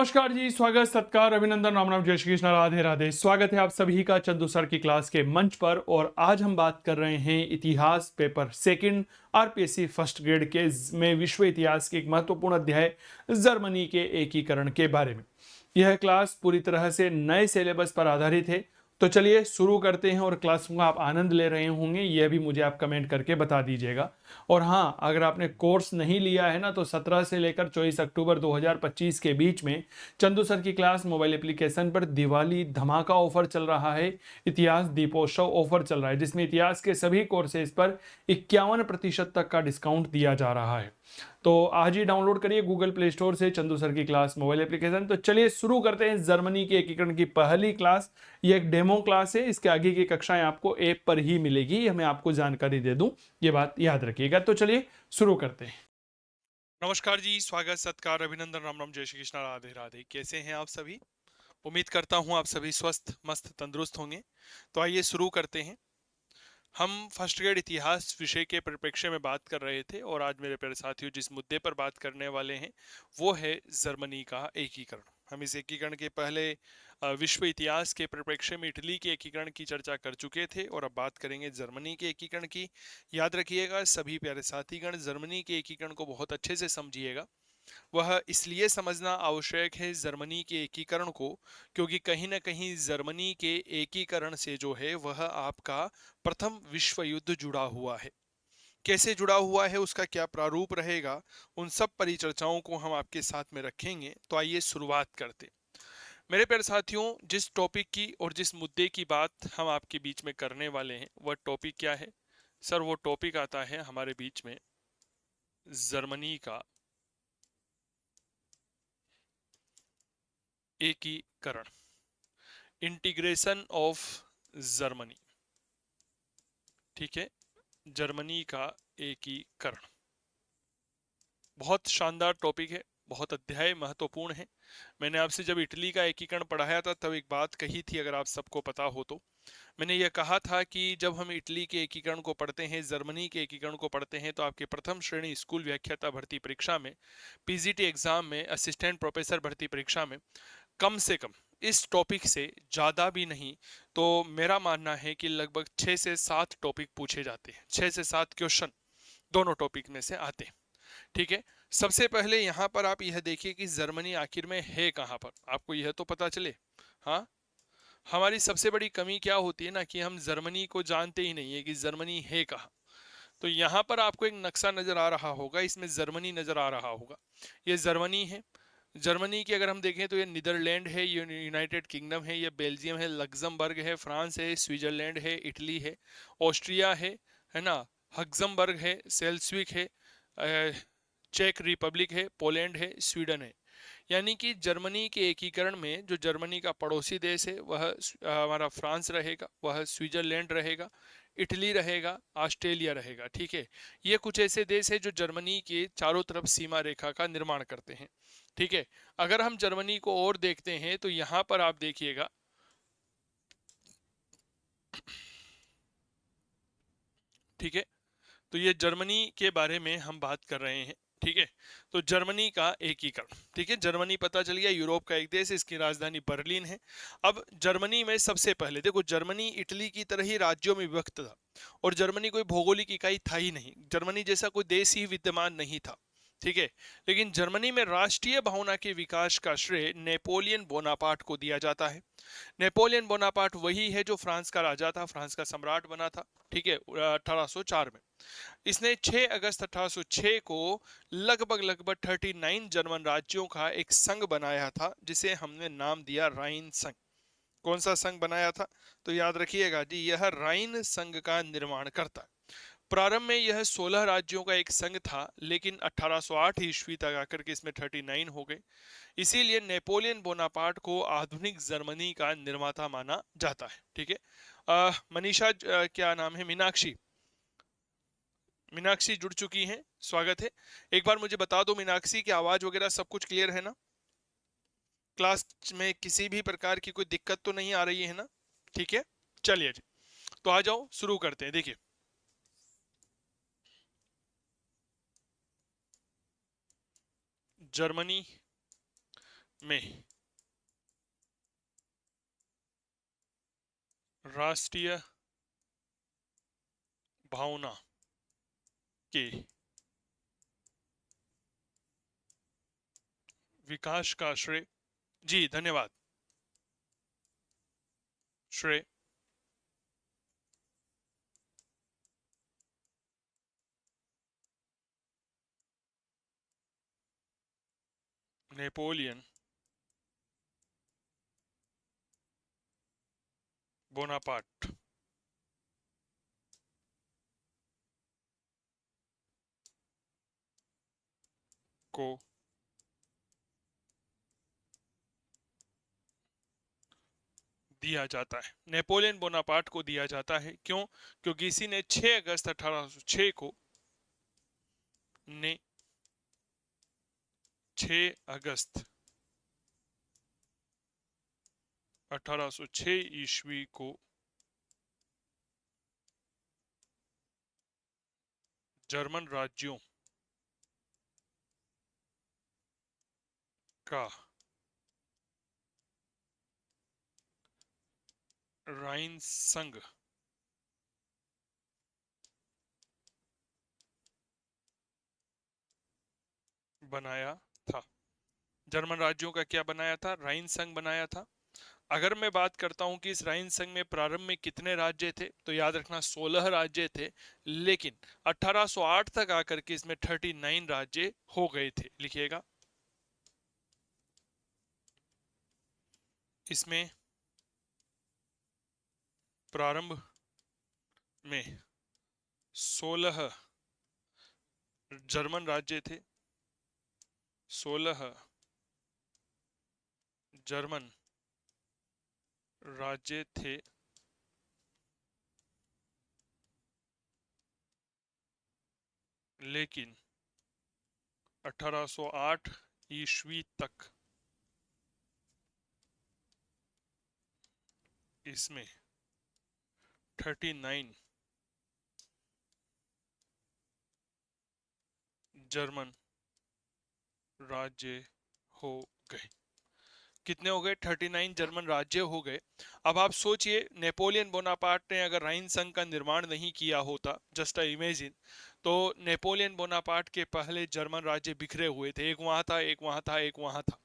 नमस्कार जी, स्वागत सत्कार अभिनंदन राम राम जय श्री कृष्ण राधे राधे। स्वागत है आप सभी का चंदू सर की क्लास के मंच पर। और आज हम बात कर रहे हैं इतिहास paper second RPSC first grade के में विश्व इतिहास के एक महत्वपूर्ण अध्याय जर्मनी के एकीकरण के बारे में। यह क्लास पूरी तरह से नए सिलेबस पर आधारित है। तो चलिए शुरू करते हैं और क्लास का आप आनंद ले रहे होंगे यह भी मुझे आप कमेंट करके बता दीजिएगा। और हाँ, अगर आपने कोर्स नहीं लिया है ना तो 17 से लेकर 24 अक्टूबर 2025 के बीच में चंदू सर की क्लास मोबाइल एप्लीकेशन पर दिवाली धमाका ऑफर चल रहा है। इतिहास दीपोत्सव ऑफर चल रहा है जिसमें इतिहास के सभी कोर्सेज पर 51% तक का डिस्काउंट दिया जा रहा है। तो आज ही डाउनलोड करिए गूगल प्ले स्टोर से चंदू सर की क्लास मोबाइल एप्लीकेशन। तो चलिए शुरू करते हैं जर्मनी के एकीकरण की पहली क्लास। ये एक डेमो क्लास है, इसके आगे की कक्षाएं आपको ऐप पर ही मिलेगी, ये मैं आपको जानकारी दे दूं, ये बात याद रखिएगा। तो चलिए शुरू करते हैं। नमस्कार जी, स्वागत सत्कार अभिनंदन राम राम जय श्री कृष्ण राधे राधे। कैसे हैं आप सभी? उम्मीद करता हूं आप सभी स्वस्थ मस्त तंदुरुस्त होंगे। तो आइए शुरू करते हैं। हम फर्स्ट ग्रेड इतिहास विषय के परिप्रेक्ष्य में बात कर रहे थे और आज मेरे प्यारे साथियों जिस मुद्दे पर बात करने वाले हैं वो है जर्मनी का एकीकरण। हम इस एकीकरण के पहले विश्व इतिहास के परिप्रेक्ष्य में इटली के एकीकरण की चर्चा कर चुके थे और अब बात करेंगे जर्मनी के एकीकरण की। याद रखिएगा सभी प्यारे साथीगण, जर्मनी के एकीकरण को बहुत अच्छे से समझिएगा। वह इसलिए समझना आवश्यक है जर्मनी के एकीकरण को क्योंकि कहीं ना कहीं जर्मनी के एकीकरण से जो है वह आपका प्रथम विश्व युद्ध जुड़ा हुआ है। कैसे जुड़ा हुआ है, उसका क्या प्रारूप रहेगा, उन सब परिचर्चाओं को हम आपके साथ में रखेंगे। तो आइए शुरुआत करते। मेरे प्यारे साथियों, जिस टॉपिक की और जिस मुद्दे की बात हम आपके बीच में करने वाले हैं वह टॉपिक क्या है सर? वो टॉपिक आता है हमारे बीच में जर्मनी का एकीकरण, इंटीग्रेशन ऑफ जर्मनी। ठीक है, जर्मनी का एकीकरण बहुत शानदार टॉपिक है, बहुत अध्याय महत्वपूर्ण है। मैंने आपसे जब इटली का एकीकरण पढ़ाया था तब एक बात कही थी, अगर आप सबको पता हो तो। मैंने यह कहा था कि जब हम इटली के एकीकरण को पढ़ते हैं, जर्मनी के एकीकरण को पढ़ते हैं, तो आपके प्रथम श्रेणी स्कूल व्याख्याता भर्ती परीक्षा में, पीजीटी एग्जाम में, असिस्टेंट प्रोफेसर भर्ती परीक्षा में कम से कम इस टॉपिक से ज़्यादा भी नहीं तो मेरा मानना है कि लगभग 6 से 7 टॉपिक पूछे जाते हैं। 6 से 7 क्वेश्चन दोनों टॉपिक में से आते हैं। ठीक है, सबसे पहले यहाँ पर आप यह देखिए कि जर्मनी आखिर में है कहाँ पर, आपको यह तो पता चले। हाँ, हमारी सबसे बड़ी कमी क्या होती है ना कि हम जर्मनी को जानते ही नहीं है कि जर्मनी है कहाँ। तो यहाँ पर आपको एक नक्शा नजर आ रहा होगा, इसमें जर्मनी नजर आ रहा होगा। ये जर्मनी है। जर्मनी की अगर हम देखें तो ये नीदरलैंड है, ये यूनाइटेड किंगडम है, ये बेल्जियम है, लग्जमबर्ग है, फ्रांस है, स्विट्जरलैंड है, इटली है, ऑस्ट्रिया है ना, हग्जमबर्ग है, सेल्सविक है, चेक रिपब्लिक है, पोलैंड है, स्वीडन है। यानी कि जर्मनी के एकीकरण में जो जर्मनी का पड़ोसी देश है वह हमारा फ्रांस रहेगा, वह स्विट्जरलैंड रहेगा, इटली रहेगा, ऑस्ट्रेलिया रहेगा। ठीक है, ये कुछ ऐसे देश है जो जर्मनी के चारों तरफ सीमा रेखा का निर्माण करते हैं। ठीक है, अगर हम जर्मनी को और देखते हैं तो यहाँ पर आप देखिएगा, ठीक है, तो ये जर्मनी के बारे में हम बात कर रहे हैं। ठीक है, तो जर्मनी का एकीकरण, ठीक है, जर्मनी पता चल गया यूरोप का एक देश है, इसकी राजधानी बर्लिन है। अब जर्मनी में सबसे पहले देखो, जर्मनी इटली की तरह ही राज्यों में विभक्त था और जर्मनी कोई भौगोलिक इकाई था ही नहीं, जर्मनी जैसा कोई देश ही विद्यमान नहीं था। ठीक है, लेकिन जर्मनी में राष्ट्रीय भावना के विकास का श्रेय नेपोलियन बोनापार्ट को दिया जाता है। नेपोलियन बोनापार्ट वही है जो फ्रांस का राजा था, फ्रांस का सम्राट बना था। ठीक है, 1804 में इसने 6 अगस्त 1806 को लगभग लगभग 39 जर्मन राज्यों का एक संघ बनाया था जिसे हमने नाम दिया राइन संघ। कौन सा संघ बनाया था? तो याद रखिएगा जी, यह राइन संघ का निर्माण करता है। प्रारंभ में यह 16 राज्यों का एक संघ था, लेकिन 1808 ईस्वी तक आकर के इसमें 39 हो गए। इसीलिए नेपोलियन बोनापार्ट को आधुनिक जर्मनी का निर्माता माना जाता है। ठीक है, मनीषा, क्या नाम है, मीनाक्षी, मीनाक्षी जुड़ चुकी हैं, स्वागत है। एक बार मुझे बता दो मीनाक्षी की आवाज वगैरह सब कुछ क्लियर है ना? क्लास में किसी भी प्रकार की कोई दिक्कत तो नहीं आ रही है ना? ठीक है, चलिए जी, तो आ जाओ शुरू करते हैं। देखिए, जर्मनी में राष्ट्रीय भावना के विकास का श्रेय, जी धन्यवाद, श्रेय नेपोलियन बोनापार्ट को दिया जाता है। नेपोलियन बोनापार्ट को दिया जाता है, क्यों? क्योंकि इसी ने 6 अगस्त 1806 को ने 6 अगस्त 1806 ईस्वी को जर्मन राज्यों का राइन संघ बनाया था। जर्मन राज्यों का क्या बनाया था? राइन संघ बनाया था। अगर मैं बात करता हूं कि इस राइन संघ में प्रारंभ में कितने राज्य थे, तो याद रखना 16 राज्य थे, लेकिन 1808 तक आकर के इसमें 39 राज्य हो गए थे। लिखिएगा, इसमें प्रारंभ में 16 जर्मन राज्य थे, 16 जर्मन राज्य थे, लेकिन 1808 ईस्वी तक इसमें 39 जर्मन राज्य हो गए। कितने हो गए? 39 जर्मन राज्य हो गए। अब आप सोचिए, नेपोलियन बोनापार्ट ने अगर राइन संघ का निर्माण नहीं किया होता, जस्ट इमेजिन, तो नेपोलियन बोनापार्ट के पहले जर्मन राज्य बिखरे हुए थे, एक वहां था, एक वहां था, एक वहां था,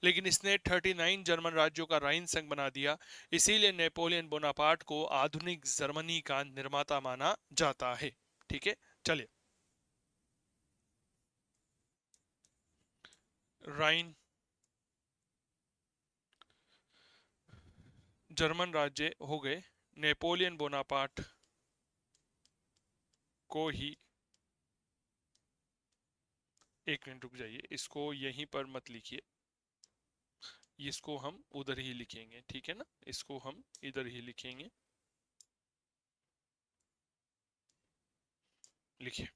लेकिन इसने 39 जर्मन राज्यों का राइन संघ बना दिया। इसीलिए नेपोलियन बोनापार्ट को आधुनिक जर्मनी का निर्माता माना जाता है। ठीक है, चलिए, राइन जर्मन राज्य हो गए। नेपोलियन बोनापार्ट को ही, एक मिनट रुक जाइए, इसको यहीं पर मत लिखिए, इसको हम उधर ही लिखेंगे, ठीक है ना, इसको हम इधर ही लिखेंगे। लिखिए,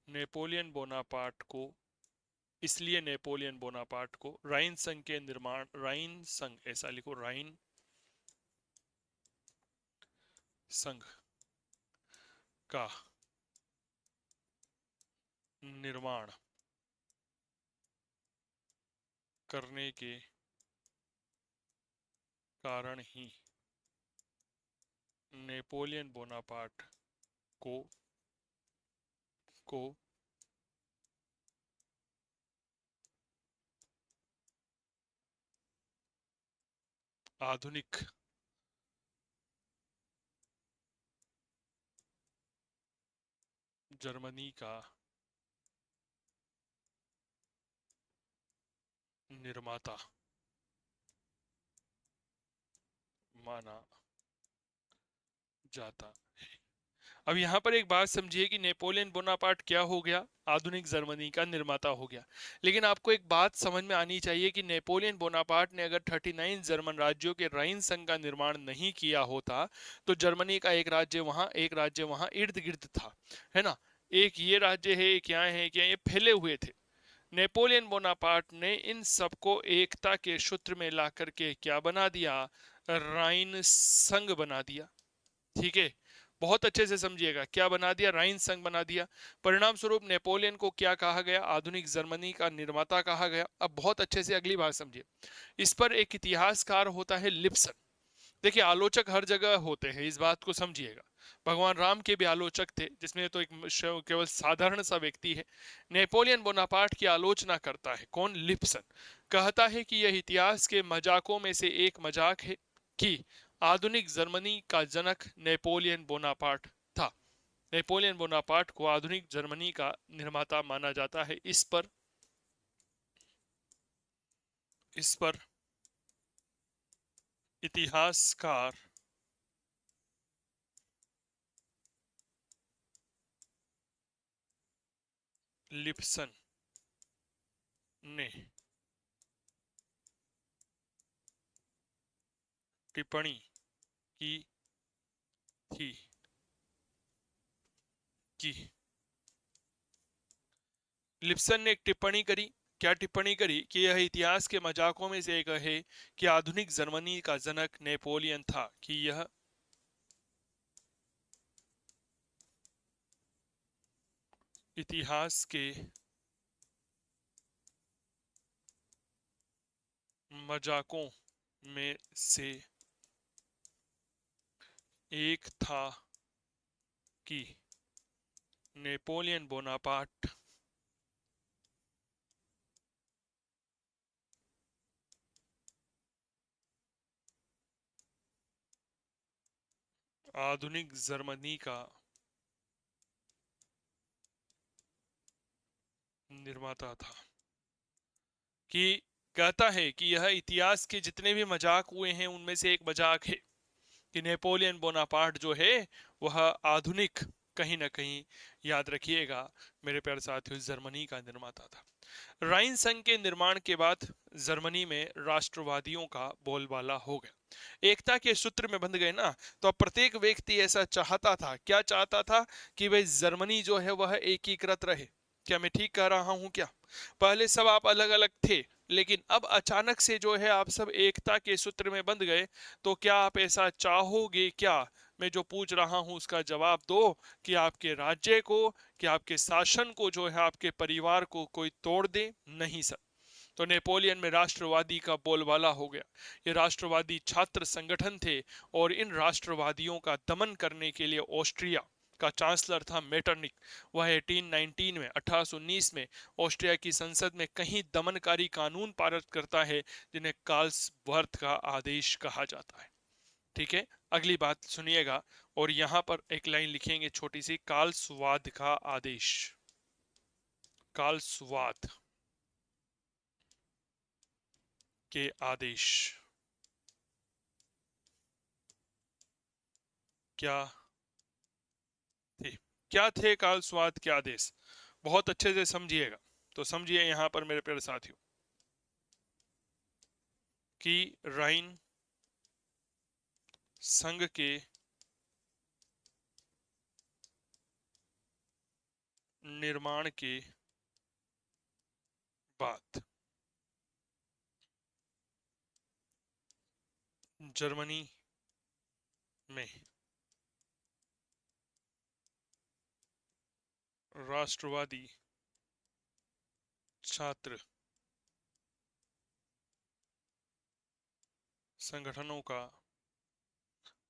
नेपोलियन बोनापार्ट को, इसलिए नेपोलियन बोनापार्ट को राइन संघ के निर्माण, राइन संघ ऐसा लिखो, राइन संघ का निर्माण करने के कारण ही नेपोलियन बोनापार्ट को आधुनिक जर्मनी का निर्माता माना जाता है। अब यहां पर एक बात समझिए कि नेपोलियन बोनापार्ट क्या हो गया? आधुनिक जर्मनी का निर्माता हो गया। लेकिन आपको एक बात समझ में आनी चाहिए कि नेपोलियन बोनापार्ट ने अगर 39 जर्मन राज्यों के राइन संघ का निर्माण नहीं किया होता, तो जर्मनी का एक राज्य वहां, एक राज्य वहां इर्द गिर्द था, है ना, एक ये राज्य है, एक यहाँ है, एक यहाँ, ये फैले हुए थे। नेपोलियन बोनापार्ट ने इन सबको एकता के सूत्र में ला करके क्या बना दिया? राइन संघ बना दिया। ठीक है, बहुत अच्छे से समझिएगा, क्या बना दिया, राइन संघ बना दिया। परिणाम स्वरूप नेपोलियन को क्या कहा गया, आधुनिक जर्मनी का निर्माता कहा गया। अब बहुत अच्छे से अगली बात समझिए। इस पर एक इतिहासकार होता है लिप्सन। देखिए, आलोचक हर जगह होते हैं, इस बात को समझिएगा। भगवान राम के भी आलोचक थे, जिसमें तो एक केवल साधारण सा व्यक्ति है। नेपोलियन बोनापार्ट की आलोचना करता है कौन, लिप्सन। कहता है कि यह इतिहास के मजाकों में से एक मजाक है कि आधुनिक जर्मनी का जनक नेपोलियन बोनापार्ट था। नेपोलियन बोनापार्ट को आधुनिक जर्मनी का निर्माता माना जाता है। इस पर इतिहासकार लिप्सन ने टिप्पणी की थी कि लिप्सन ने एक टिप्पणी करी। क्या टिप्पणी करी कि यह इतिहास के मजाकों में से एक है कि आधुनिक जर्मनी का जनक नेपोलियन था, कि यह इतिहास के मजाकों में से एक था कि नेपोलियन बोनापार्ट आधुनिक जर्मनी का निर्माता था। कि कहता है कि यह इतिहास के जितने भी मजाक हुए हैं उनमें से एक मजाक है कि नेपोलियन बोनापार्ट जो है वह आधुनिक, कहीं ना कहीं याद रखिएगा मेरे प्यारे साथियों, जर्मनी का निर्माता था। राइन संघ के निर्माण के बाद जर्मनी में राष्ट्रवादियों का बोलबाला हो गया। एकता के सूत्र में बंध गए ना, तो अब प्रत्येक व्यक्ति ऐसा चाहता था। क्या चाहता था? कि भाई जर्मनी जो है वह एकीकृत रहे। क्या मैं ठीक कह रहा हूं क्या? पहले सब आप अलग अलग थे, लेकिन अब अचानक से जो है आप सब एकता के सूत्र में बंध गए। तो क्या आप ऐसा चाहोगे क्या? मैं जो पूछ रहा हूं उसका जवाब दो, कि आपके राज्य को, कि आपके शासन को जो है, आपके परिवार को कोई तोड़ दे? नहीं सर। तो नेपोलियन में राष्ट्रवादी का बोलबाला हो गया। ये राष्ट्रवादी छात्र संगठन थे, और इन राष्ट्रवादियों का दमन करने के लिए ऑस्ट्रिया का चांसलर था मेटरनिक। वह 1819 में ऑस्ट्रिया की संसद में कई दमनकारी कानून पारित करता है, जिन्हें कार्ल्सवर्थ का आदेश कहा जाता है। ठीक है, अगली बात सुनिएगा, और यहां पर एक लाइन लिखेंगे छोटी सी, कार्ल्सवाद का आदेश। कार्ल्सवाद के आदेश क्या थे? क्या थे कार्ल्सवाद के आदेश? बहुत अच्छे से समझिएगा। तो समझिए यहां पर मेरे प्यारे साथियों, कि राइन संघ के निर्माण के बाद जर्मनी में राष्ट्रवादी छात्र संगठनों का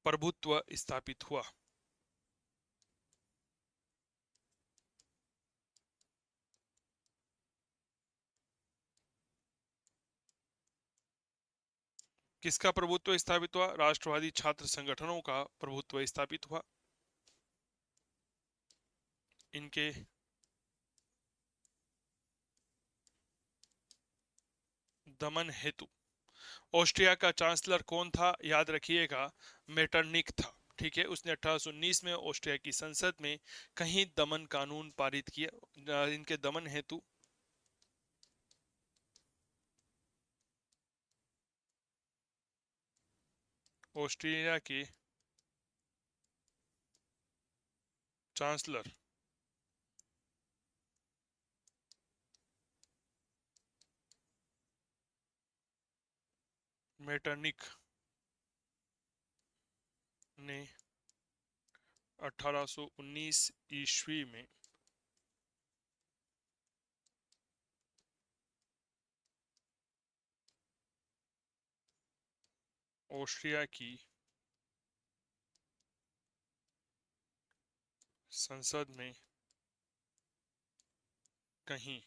प्रभुत्व स्थापित हुआ। किसका प्रभुत्व स्थापित हुआ? राष्ट्रवादी छात्र संगठनों का प्रभुत्व स्थापित हुआ। इनके दमन हेतु ऑस्ट्रिया का चांसलर कौन था? याद रखिएगा, मेटरनिक था। ठीक है, उसने 1819 में ऑस्ट्रिया की संसद में कहीं दमन कानून पारित किया। इनके दमन हेतु ऑस्ट्रिया के चांसलर मेटरनिक ने 1819 ईस्वी में ऑस्ट्रिया की संसद में कहीं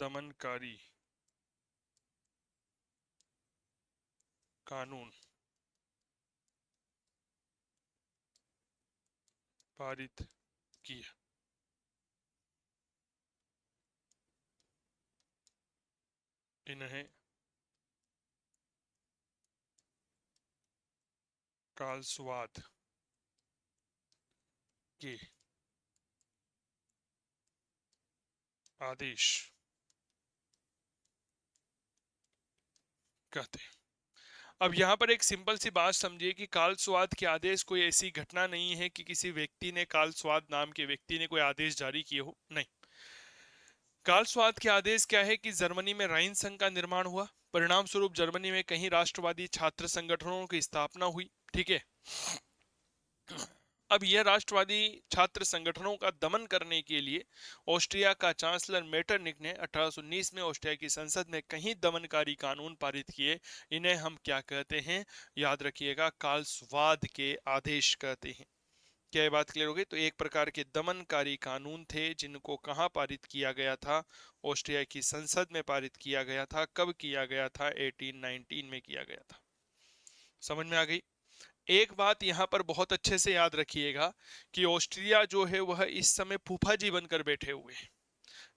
दमनकारी कानून पारित किया। इन्हें कालसवाद के आदेश कहते हैं। अब यहाँ पर एक सिंपल सी बात समझिए कि काल स्वाद के आदेश कोई ऐसी घटना नहीं है कि किसी व्यक्ति ने, काल स्वाद नाम के व्यक्ति ने कोई आदेश जारी किए हो, नहीं। काल स्वाद के आदेश क्या है कि जर्मनी में राइन संघ का निर्माण हुआ, परिणाम स्वरूप जर्मनी में कई राष्ट्रवादी छात्र संगठनों की स्थापना हुई। ठीक है। अब यह राष्ट्रवादी छात्र संगठनों का दमन करने के लिए ऑस्ट्रिया का चांसलर मेटरनिक ने 1819 में ऑस्ट्रिया की संसद में कई दमनकारी कानून पारित किए। इन्हें हम क्या कहते हैं, याद रखिएगा, कालसवाद के आदेश कहते हैं। क्या ये बात क्लियर हो गई? तो एक प्रकार के दमनकारी कानून थे जिनको कहाँ पारित किया गया था? ऑस्ट्रिया की संसद में पारित किया गया था। कब किया गया था? 1819 में किया गया था। समझ में आ गई? एक बात यहां पर बहुत अच्छे से याद रखिएगा कि ऑस्ट्रिया जो है वह इस समय फूफा जी बनकर बैठे हुए हैं।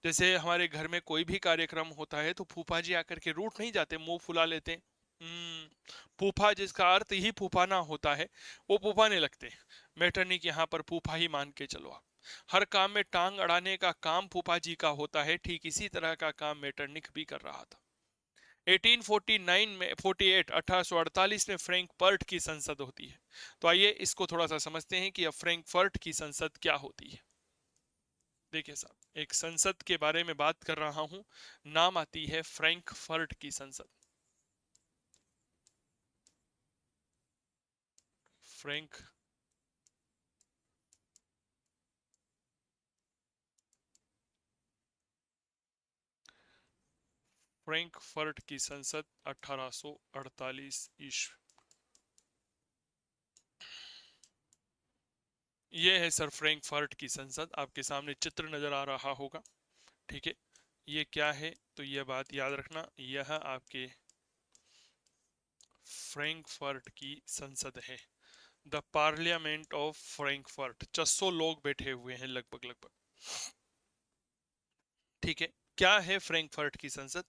जैसे हमारे घर में कोई भी कार्यक्रम होता है तो फूफा जी आकर के रूठ नहीं जाते, मुंह फुला लेते हैं। फूफा जिसका अर्थ ही फूफाना होता है, वो फूफाने लगते हैं। मैटरनिक यहाँ पर फूफा ही मान के चलो आप। हर काम में टांग अड़ाने का काम फूफा जी का होता है, ठीक इसी तरह का काम मैटरनिक भी कर रहा था। 1849 में 48 1848 में फ्रैंकफर्ट की संसद होती है। तो आइए इसको थोड़ा सा समझते हैं कि अब फ्रैंकफर्ट की संसद क्या होती है। देखिए साहब, एक संसद के बारे में बात कर रहा हूं, नाम आती है फ्रैंकफर्ट की संसद। फ्रैंक फ्रैंकफर्ट की संसद 1848 ईस्वी। ये है सर फ्रैंकफर्ट की संसद, आपके सामने चित्र नजर आ रहा होगा। ठीक है। ये क्या है? तो यह बात याद रखना, यह आपके फ्रैंकफर्ट की संसद है। The parliament of Frankfurt. 600 लोग बैठे हुए हैं लगभग लगभग। ठीक है। क्या है फ्रैंकफर्ट की संसद?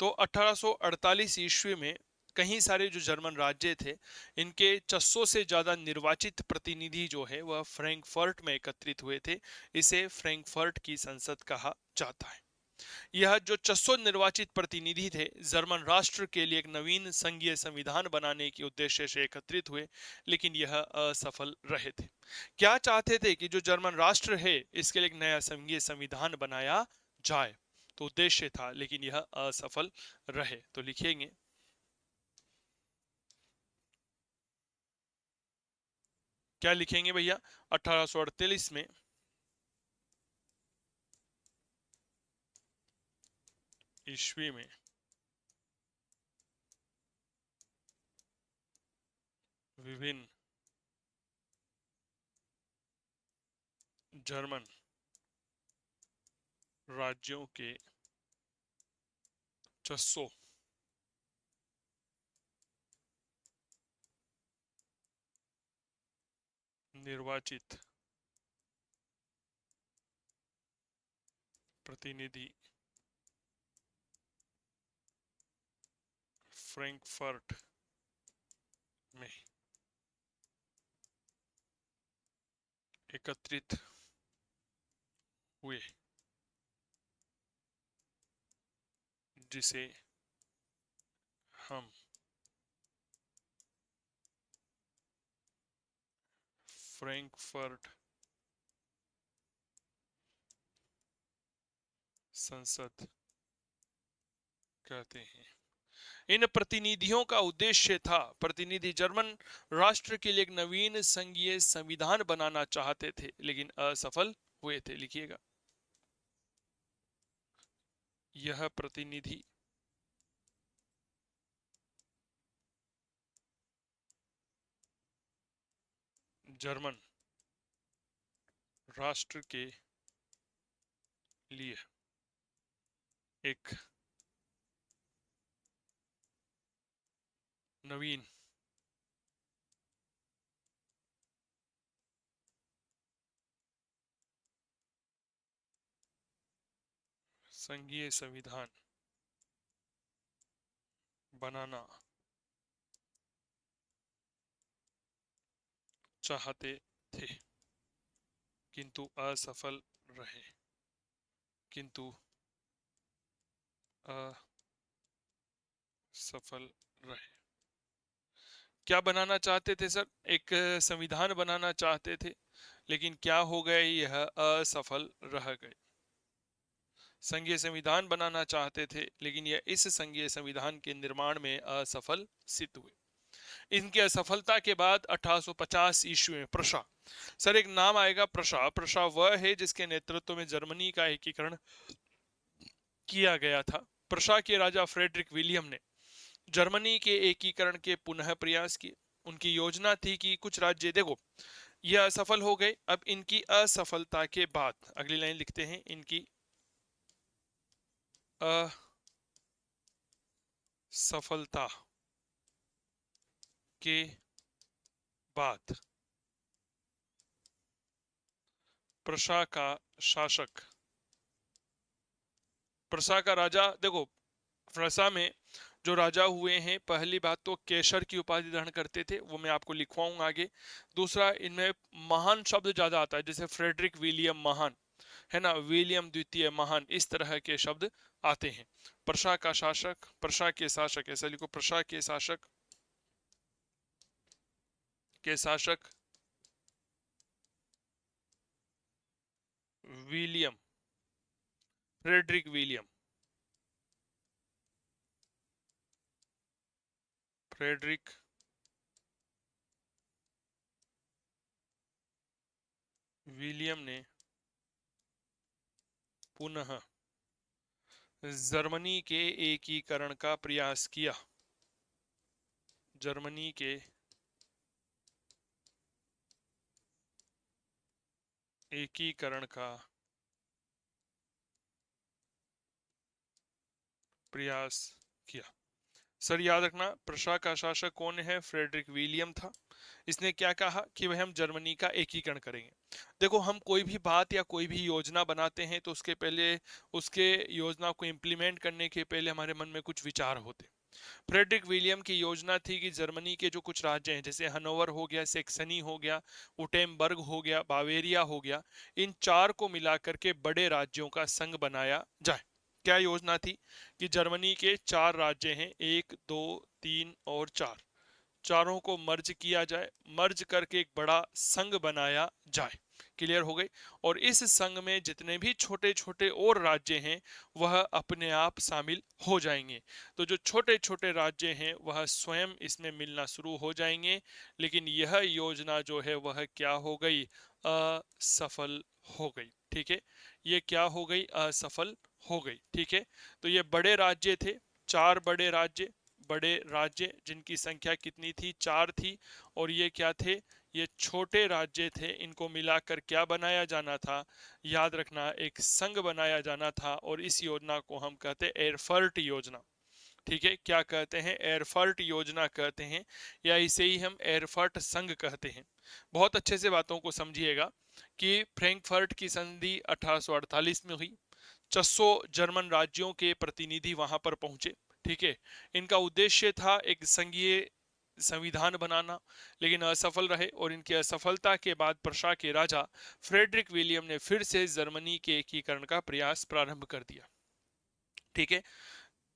तो 1848 ईस्वी में कई सारे जो जर्मन राज्य थे, इनके 600 से ज्यादा निर्वाचित प्रतिनिधि जो है वह फ्रैंकफर्ट में एकत्रित हुए थे। इसे फ्रैंकफर्ट की संसद कहा जाता है। यह जो 600 निर्वाचित प्रतिनिधि थे, जर्मन राष्ट्र के लिए एक नवीन संघीय संविधान बनाने के उद्देश्य से एकत्रित हुए, लेकिन यह असफल रहे थे। क्या चाहते थे कि जो जर्मन राष्ट्र है इसके लिए एक नया संघीय संविधान बनाया जाए, तो उद्देश्य था, लेकिन यह असफल रहे। तो लिखेंगे, क्या लिखेंगे भैया? 1848 में ईस्वी में विभिन्न जर्मन राज्यों के 600 निर्वाचित प्रतिनिधि फ्रैंकफर्ट में एकत्रित हुए, जिसे हम फ्रैंकफर्ट संसद कहते हैं। इन प्रतिनिधियों का उद्देश्य था, प्रतिनिधि जर्मन राष्ट्र के लिए एक नवीन संघीय संविधान बनाना चाहते थे लेकिन असफल हुए थे। लिखिएगा, यह प्रतिनिधि जर्मन राष्ट्र के लिए एक नवीन संघीय संविधान बनाना चाहते थे किंतु असफल रहे, किंतु असफल रहे। क्या बनाना चाहते थे सर? एक संविधान बनाना चाहते थे, लेकिन क्या हो गए? यह असफल रह गए। संघीय संविधान बनाना चाहते थे लेकिन यह इस संघीय संविधान के निर्माण में असफल सिद्ध हुए। इनकी असफलता के बाद 1850 ईस्वी में प्रशा, सर एक नाम आएगा प्रशा। प्रशा वह है जिसके नेतृत्व में जर्मनी का एकीकरण किया गया था। प्रशा के राजा फ्रेडरिक विलियम ने जर्मनी के एकीकरण के पुनः प्रयास किए। उनकी योजना थी कि कुछ राज्य, देखो यह असफल हो गए। अब इनकी असफलता के बाद अगली लाइन लिखते हैं, इनकी असफलता के बाद प्रशा का शासक, प्रशा का राजा, देखो प्रशा में जो राजा हुए हैं, पहली बात तो केसर की उपाधि धारण करते थे, वो मैं आपको लिखवाऊंगा आगे। दूसरा, इनमें महान शब्द ज्यादा आता है, जैसे फ्रेडरिक विलियम महान है ना, विलियम द्वितीय महान, इस तरह के शब्द आते हैं। प्रशा का शासक, प्रशा के शासक, ऐसा लिखो, प्रशा के शासक, के शासक William, Frederick William, Frederick William ने पुनः जर्मनी के एकीकरण का प्रयास किया। जर्मनी के एकीकरण का प्रयास किया। सर याद रखना, प्रशा का शासक कौन है? फ्रेडरिक विलियम था। इसने क्या कहा कि वह हम जर्मनी का एकीकरण करेंगे। देखो, हम कोई भी बात या कोई भी योजना बनाते हैं तो उसके पहले, उसके योजना को इम्प्लीमेंट करने के पहले हमारे मन में कुछ विचार होते। फ्रेडरिक विलियम की योजना थी कि जर्मनी के जो कुछ राज्य हैं, जैसे हनोवर हो गया, सेक्सनी हो गया, उटेमबर्ग हो गया, बावेरिया हो गया, इन चार को मिलाकर के बड़े राज्यों का संघ बनाया जाए। क्या योजना थी कि जर्मनी के चार राज्य हैं, एक, दो, तीन और चार, चारों को मर्ज किया जाए, मर्ज करके एक बड़ा संघ बनाया जाए। क्लियर हो गई? और इस संघ में जितने भी छोटे छोटे और राज्य हैं वह अपने आप शामिल हो जाएंगे। तो जो छोटे छोटे राज्य हैं वह स्वयं इसमें मिलना शुरू हो जाएंगे। लेकिन यह योजना जो है वह क्या हो गई? असफल हो गई। ठीक है, ये क्या हो गई? असफल हो गई। ठीक है, तो ये बड़े राज्य थे, चार बड़े राज्य, बड़े राज्य जिनकी संख्या कितनी थी? चार थी। और ये क्या थे? ये छोटे राज्य थे। इनको मिलाकर क्या बनाया जाना था? याद रखना, एक संघ बनाया जाना था। और इस योजना को हम कहते हैं एरफर्ट योजना। ठीक है, क्या कहते हैं? एरफर्ट योजना कहते हैं, या इसे ही हम एरफर्ट संघ कहते हैं। बहुत अच्छे से बातों को समझिएगा कि फ्रैंकफर्ट की संधि 1848 में हुई। 600 जर्मन राज्यों के प्रतिनिधि वहां पर पहुंचे। ठीक है, इनका उद्देश्य था एक संघीय संविधान बनाना, लेकिन असफल रहे। और इनकी असफलता के बाद प्रशा के राजा फ्रेडरिक विलियम ने फिर से जर्मनी के एकीकरण का प्रयास प्रारंभ कर दिया। ठीक है,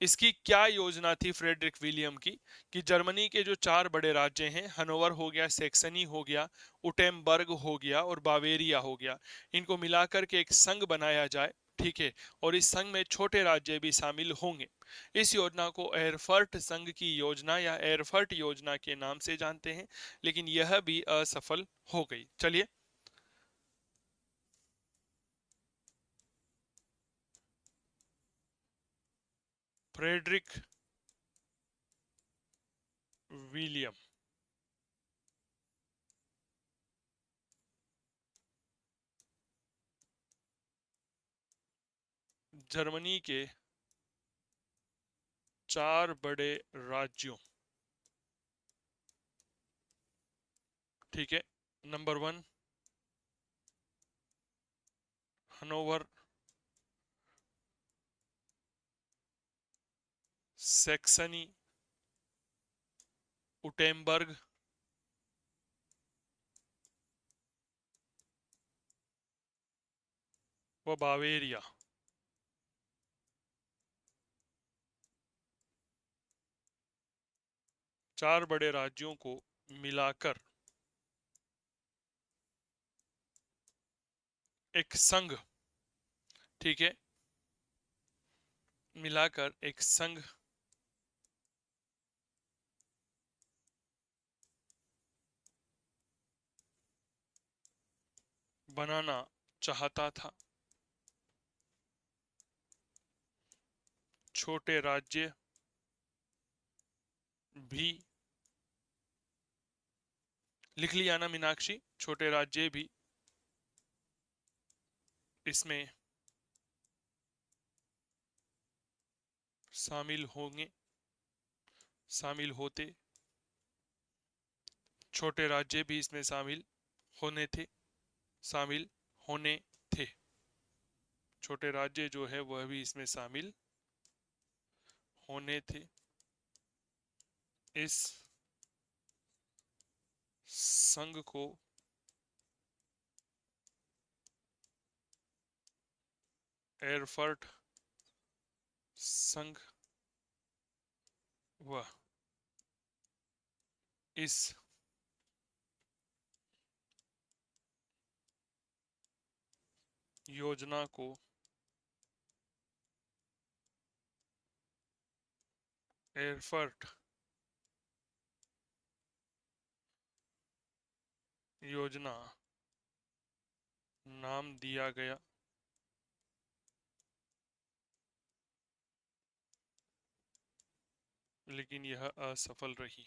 इसकी क्या योजना थी फ्रेडरिक विलियम की? कि जर्मनी के जो चार बड़े राज्य हैं, हनोवर हो गया, सेक्सनी हो गया, उटेमबर्ग हो गया और बावेरिया हो गया, इनको मिलाकर के एक संघ बनाया जाए। ठीक है, और इस संघ में छोटे राज्य भी शामिल होंगे। इस योजना को एयरफर्ट संघ की योजना या एयरफर्ट योजना के नाम से जानते हैं, लेकिन यह भी असफल हो गई। चलिए, फ्रेडरिक विलियम जर्मनी के 4 बड़े राज्यों, ठीक है, नंबर 1 हनोवर, सैक्सनी, उटेम्बर्ग, व बावेरिया। चार बड़े राज्यों को मिलाकर एक संघ, ठीक है, मिलाकर एक संघ बनाना चाहता था। छोटे राज्य भी, लिख लिया ना मीनाक्षी, छोटे राज्य भी इसमें शामिल होंगे, शामिल होते, छोटे राज्य भी इसमें शामिल होने थे, शामिल होने थे, छोटे राज्य जो है वह भी इसमें शामिल होने थे। इस संघ को एयरफर्ट संघ व इस योजना को एयरफर्ट योजना नाम दिया गया। लेकिन यह असफल रही।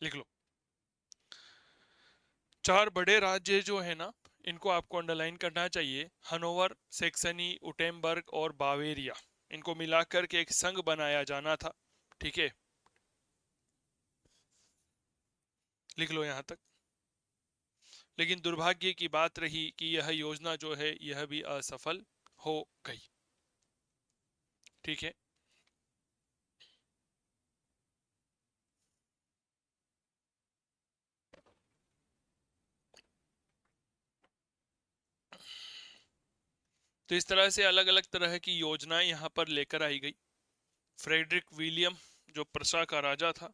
लिख लो, चार बड़े राज्य जो है ना, इनको आपको अंडरलाइन करना चाहिए। हनोवर, सैक्सनी, उटेम्बर्ग और बावेरिया, इनको मिलाकर के एक संघ बनाया जाना था, ठीक है, लिख लो यहां तक। लेकिन दुर्भाग्य की बात रही कि यह योजना जो है यह भी असफल हो गई, ठीक है। तो इस तरह से अलग अलग तरह की योजनाएं यहां पर लेकर आई गई। फ्रेडरिक विलियम जो प्रशा का राजा था,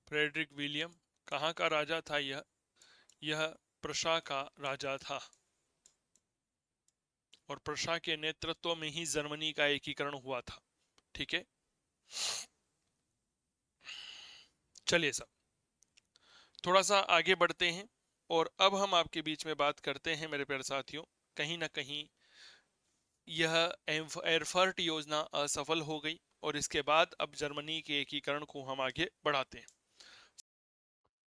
फ्रेडरिक विलियम कहाँ का राजा था? यह प्रशा का राजा था, और प्रशा के नेतृत्व में ही जर्मनी का एकीकरण हुआ था, ठीक है। चलिए सब थोड़ा सा आगे बढ़ते हैं, और अब हम आपके बीच में बात करते हैं मेरे प्यारे साथियों, कहीं ना कहीं यह एयरफर्ट योजना असफल हो गई, और इसके बाद अब जर्मनी के एकीकरण को हम आगे बढ़ाते हैं।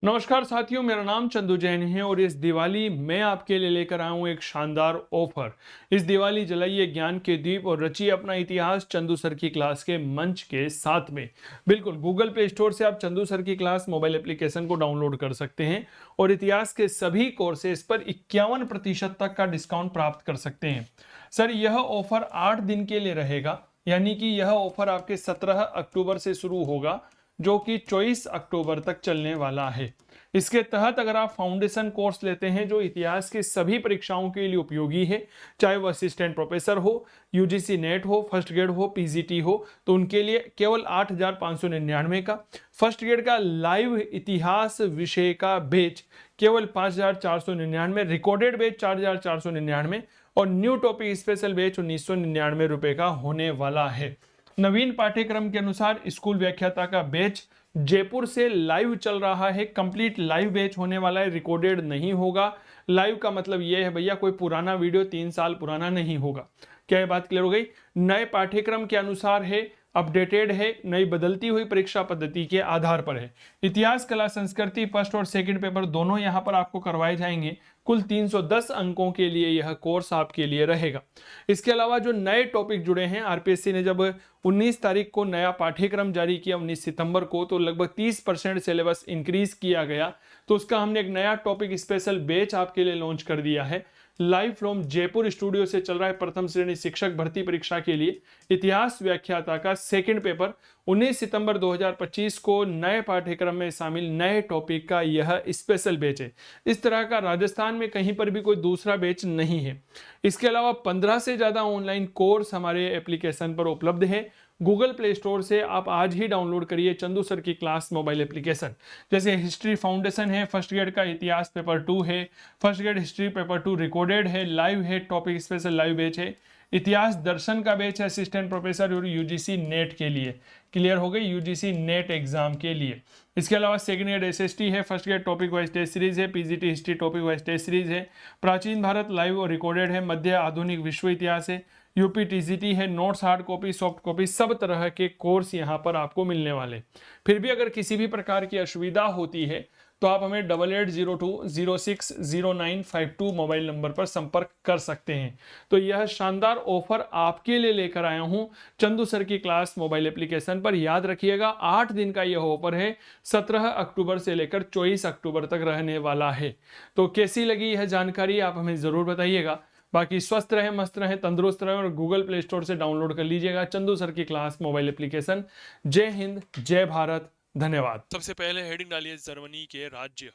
नमस्कार साथियों, मेरा नाम चंदू जैन है और इस दिवाली मैं आपके लिए लेकर आया हूं एक शानदार ऑफर। इस दिवाली जलाइए ज्ञान के दीप और रचिए अपना इतिहास चंदू सर की क्लास के मंच के साथ में। बिल्कुल, गूगल प्ले स्टोर से आप चंदू सर की क्लास मोबाइल एप्लीकेशन को डाउनलोड कर सकते हैं और इतिहास के सभी कोर्सेज पर 51% तक का डिस्काउंट प्राप्त कर सकते हैं। सर, यह ऑफर 8 दिन के लिए रहेगा, यानी कि यह ऑफर आपके 17 अक्टूबर से शुरू होगा, जो कि 24 अक्टूबर तक चलने वाला है। इसके तहत अगर आप फाउंडेशन कोर्स लेते हैं जो इतिहास की सभी परीक्षाओं के लिए उपयोगी है, चाहे वो असिस्टेंट प्रोफेसर हो, यूजीसी नेट हो, फर्स्ट ग्रेड हो, पीजीटी हो, तो उनके लिए केवल 8,599 का। फर्स्ट ग्रेड का लाइव इतिहास विषय का बैच केवल 5,499, रिकॉर्डेड बैच 4,499 और न्यू टॉपिक स्पेशल बैच 1,999 रुपए का होने वाला है। नवीन पाठ्यक्रम के अनुसार स्कूल व्याख्याता का बैच जयपुर से लाइव चल रहा है, कंप्लीट लाइव बैच होने वाला है, रिकॉर्डेड नहीं होगा। लाइव का मतलब यह है भैया कोई पुराना वीडियो 3 साल पुराना नहीं होगा। क्या ये बात क्लियर हो गई? नए पाठ्यक्रम के अनुसार है, अपडेटेड है, नई बदलती हुई परीक्षा पद्धति के आधार पर है। इतिहास, कला, संस्कृति फर्स्ट और सेकंड पेपर दोनों यहां पर आपको करवाए जाएंगे। कुल 310 अंकों के लिए यह कोर्स आपके लिए रहेगा। इसके अलावा जो नए टॉपिक जुड़े हैं, आरपीएससी ने जब 19 तारीख को नया पाठ्यक्रम जारी किया 19 सितंबर को, तो लगभग 30% सिलेबस इंक्रीज किया गया। तो उसका हमने एक नया टॉपिक स्पेशल बैच आपके लिए लॉन्च कर दिया है। लाइव फ्रॉम जयपुर स्टूडियो से चल रहा है प्रथम श्रेणी शिक्षक भर्ती परीक्षा के लिए इतिहास व्याख्याता का सेकंड पेपर 19 सितंबर 2025 को नए पाठ्यक्रम में शामिल नए टॉपिक का यह स्पेशल बैच है। इस तरह का राजस्थान में कहीं पर भी कोई दूसरा बैच नहीं है। इसके अलावा 15 से ज्यादा ऑनलाइन कोर्स हमारे एप्लीकेशन पर उपलब्ध है। गूगल प्ले स्टोर से आप आज ही डाउनलोड करिए चंदू सर की क्लास मोबाइल एप्लीकेशन। जैसे हिस्ट्री फाउंडेशन है, फर्स्ट ग्रेड का इतिहास पेपर 2 है, first grade history paper 2 recorded है, लाइव है, टॉपिक स्पेशल लाइव बैच है, इतिहास दर्शन का बैच है असिस्टेंट प्रोफेसर और यूजीसी नेट के लिए। क्लियर हो गई? यूजीसी नेट एग्जाम के लिए। इसके अलावा सेकंड ग्रेड एसएसटी है, first grade topic wise test series है, PGT history topic wise test series है, प्राचीन भारत लाइव और रिकॉर्डेड है, मध्य आधुनिक विश्व इतिहास है, यूपी टीजीटी है, notes hard copy soft copy सब तरह के कोर्स यहाँ पर आपको मिलने वाले। फिर भी अगर किसी भी प्रकार की असुविधा होती है तो आप हमें 8802060952 मोबाइल नंबर पर संपर्क कर सकते हैं। तो यह शानदार ऑफर आपके लिए लेकर आया हूं चंदू सर की क्लास मोबाइल एप्लीकेशन पर। याद रखिएगा 8 दिन का यह ऑफर है, 17 अक्टूबर से लेकर 24 अक्टूबर तक रहने वाला है। तो कैसी लगी यह जानकारी आप हमें जरूर बताइएगा। बाकी स्वस्थ रहे, मस्त रहे, तंदुरुस्त रहे और गूगल प्ले स्टोर से डाउनलोड कर लीजिएगा चंदू सर की क्लास मोबाइल एप्लीकेशन। जय हिंद, जय भारत, धन्यवाद। सबसे पहले हेडिंग डालिए जर्मनी के राज्य।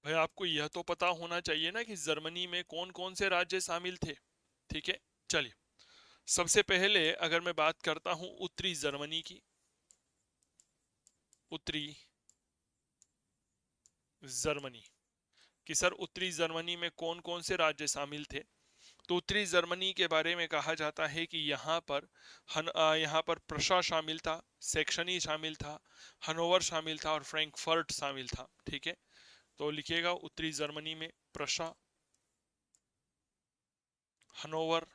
भाई आपको यह तो पता होना चाहिए ना कि जर्मनी में कौन कौन से राज्य शामिल थे। ठीक है, चलिए सबसे पहले अगर मैं बात करता हूं उत्तरी जर्मनी की, उत्तरी जर्मनी कि सर उत्तरी जर्मनी में कौन कौन से राज्य शामिल थे। तो उत्तरी जर्मनी के बारे में कहा जाता है कि यहाँ पर प्रशा शामिल था, सेक्शनी शामिल था, हनोवर शामिल था और फ्रैंकफर्ट शामिल था। ठीक है, तो लिखिएगा उत्तरी जर्मनी में प्रशा, हनोवर,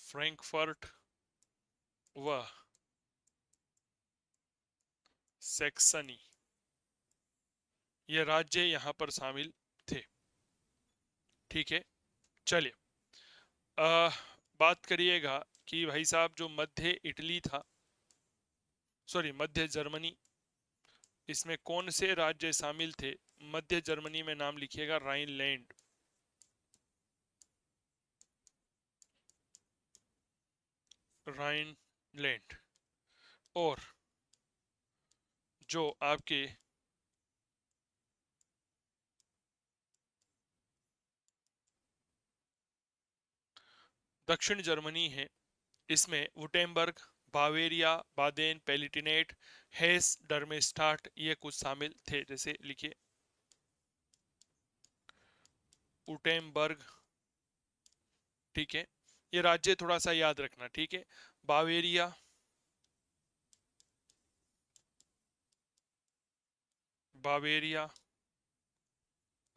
फ्रैंकफर्ट व सेक्सनी, ये राज्य यहाँ पर शामिल थे। ठीक है, चलिए बात करिएगा कि भाई साहब जो मध्य इटली था, सॉरी मध्य जर्मनी, इसमें कौन से राज्य शामिल थे। मध्य जर्मनी में नाम लिखिएगा राइनलैंड, राइनलैंड। और जो आपके दक्षिण जर्मनी है, इसमें वुटेमबर्ग, बावेरिया, बादेन पैलिटिनेट, हेस, डर्मेस्टार्ट ये कुछ शामिल थे। जैसे लिखिए वुटेमबर्ग। ठीक है, ये राज्य थोड़ा सा याद रखना। ठीक है, बावेरिया, बावेरिया,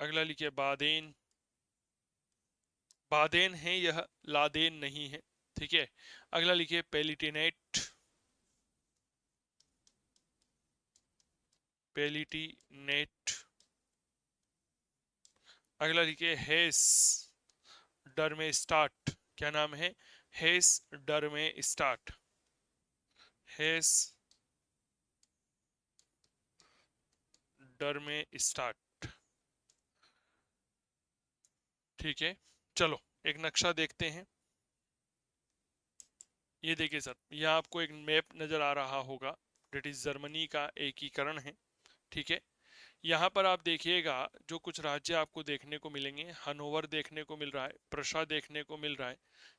अगला लिखिए बादेन, बादेन है यह, लादेन नहीं है। ठीक है, अगला लिखिए पैलिटिनेट, पैलिटिनेट, अगला लिखिए हेस डर्मेस्टार्ट। क्या नाम है? हेस डर्मेस्टार्ट, हेस डर में स्टार्ट। ठीक है, चलो एक नक्शा देखते हैं। ये देखिए सर, यहाँ आपको एक मैप नजर आ रहा होगा, डेट इज जर्मनी का एकीकरण है। ठीक है, यहाँ पर आप देखिएगा जो कुछ राज्य आपको देखने को मिलेंगे, हनोवर देखने को मिल रहा है, प्रशा देखने को मिल रहा है,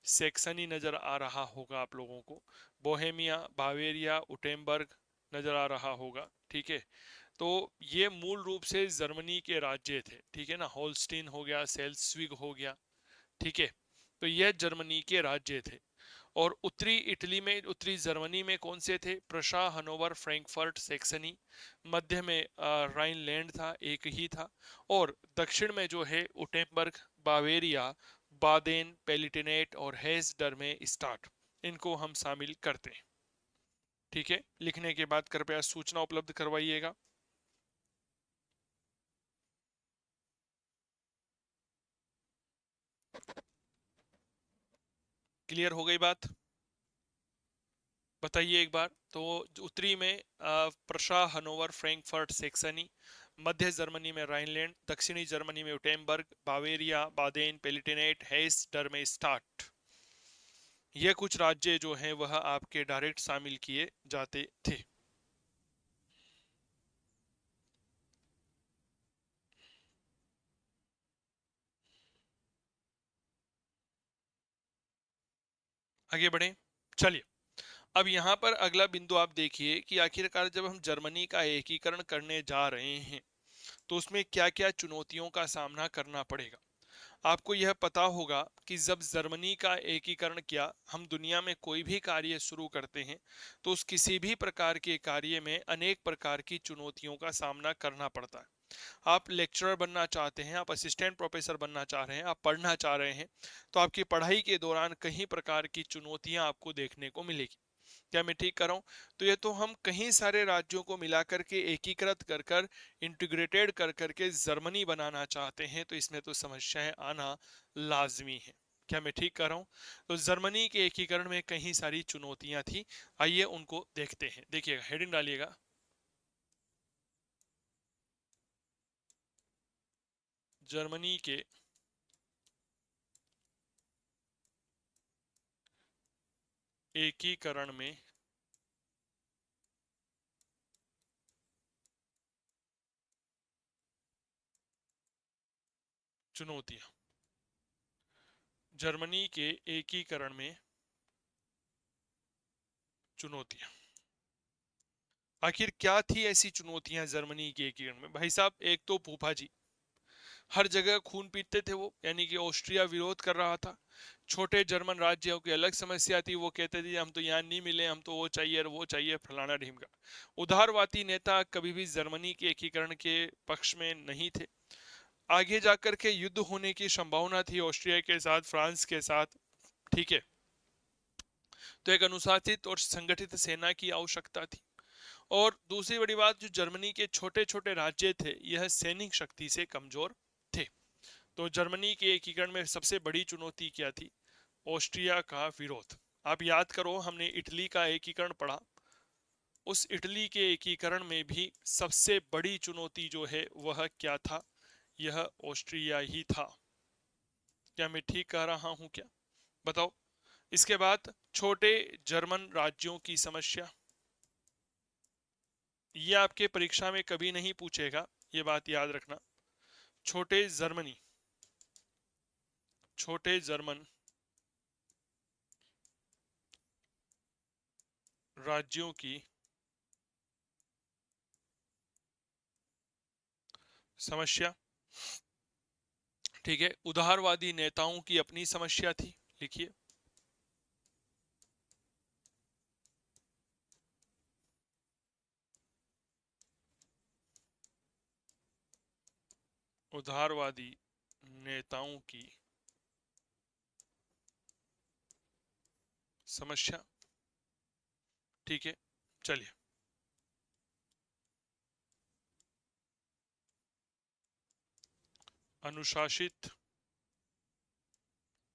सेक्सनी नजर आ रहा होगा आप लोगों को, बोहेमिया, बावेरिया, उटेम्बर्ग नजर आ रहा होगा। ठीक है, तो ये मूल रूप से जर्मनी के राज्य थे। ठीक है ना, होल्स्टीन हो गया, सेल्सविग हो गया। ठीक है, तो यह जर्मनी के राज्य थे। और उत्तरी इटली में, उत्तरी जर्मनी में कौन से थे? Prussia, Hanover, Frankfurt, Saxony. मध्य में राइनलैंड था, एक ही था। और दक्षिण में जो है उटेम्बर्ग, बावेरिया, बादेन, पेलिटिनेट और हेस डर में स्टार्ट, इनको हम शामिल करते हैं। ठीक है, लिखने के बाद कृपया सूचना उपलब्ध करवाइएगा। क्लियर हो गई बात? बताइए एक बार। तो उत्तरी में प्रशा, हनोवर, फ्रैंकफर्ट, सेक्सनी। मध्य जर्मनी में राइनलैंड, दक्षिणी जर्मनी में उटेम्बर्ग, बावेरिया, बादेन, पेलिटिनेट, हेस डर में स्टार्ट। ये कुछ राज्य जो हैं वह आपके डायरेक्ट शामिल किए जाते थे। आगे बढ़े, चलिए। अब यहाँ पर अगला बिंदु आप देखिए कि आखिरकार जब हम जर्मनी का एकीकरण करने जा रहे हैं तो उसमें क्या क्या चुनौतियों का सामना करना पड़ेगा। आपको यह पता होगा कि जब जर्मनी का एकीकरण किया, हम दुनिया में कोई भी कार्य शुरू करते हैं तो उस किसी भी प्रकार के कार्य में अनेक प्रकार की चुनौतियों का सामना करना पड़ता है। आप लेक्चरर बनना चाहते हैं, आप असिस्टेंट प्रोफेसर बनना चाह रहे हैं, आप पढ़ना चाह रहे हैं, तो आपकी पढ़ाई के दौरान कई प्रकार की चुनौतियां आपको देखने को मिलेगी। क्या मैं ठीक कर रहा हूँ? तो ये तो हम कहीं सारे राज्यों को मिला करके एकीकृत कर कर इंटीग्रेटेड कर करके जर्मनी बनाना चाहते हैं, तो इसमें तो समस्याएं आना लाजमी है। क्या मैं ठीक कर रहा हूँ? तो जर्मनी के एकीकरण में कई सारी चुनौतियां थी, आइए उनको देखते हैं। देखिएगा, हेडिंग डालिएगा, जर्मनी के एकीकरण में चुनौतियां। जर्मनी के एकीकरण में चुनौतियां, आखिर क्या थी ऐसी चुनौतियां जर्मनी के एकीकरण में? भाई साहब, एक तो फूफा जी हर जगह खून पीते थे वो, यानी कि ऑस्ट्रिया विरोध कर रहा था। छोटे जर्मन राज्यों की अलग समस्या थी, वो कहते थे हम तो यहाँ नहीं मिले, हम तो वो चाहिए और वो चाहिए, फलाना ढीमका। उदारवादी नेता कभी भी जर्मनी के एकीकरण के पक्ष में नहीं थे। आगे जाकर के युद्ध होने की संभावना थी ऑस्ट्रिया के साथ, फ्रांस के साथ। ठीक है, तो एक अनुशासित और संगठित सेना की आवश्यकता थी। और दूसरी बड़ी बात, जो जर्मनी के छोटे छोटे राज्य थे यह सैनिक शक्ति से कमजोर थे। तो जर्मनी के एकीकरण में सबसे बड़ी चुनौती क्या थी? ऑस्ट्रिया का विरोध। आप याद करो, हमने इटली का एकीकरण पढ़ा, उस इटली के एकीकरण में भी सबसे बड़ी चुनौती जो है वह क्या था? यह ऑस्ट्रिया ही था। क्या मैं ठीक कह रहा हूं क्या? बताओ। इसके बाद छोटे जर्मन राज्यों की समस्या, ये आपके परीक्षा में कभी नहीं पूछेगा, ये बात याद रखना। छोटे जर्मन राज्यों की समस्या। ठीक है, उदारवादी नेताओं की अपनी समस्या थी। लिखिए, उदारवादी नेताओं की समस्या। ठीक है, चलिए। अनुशासित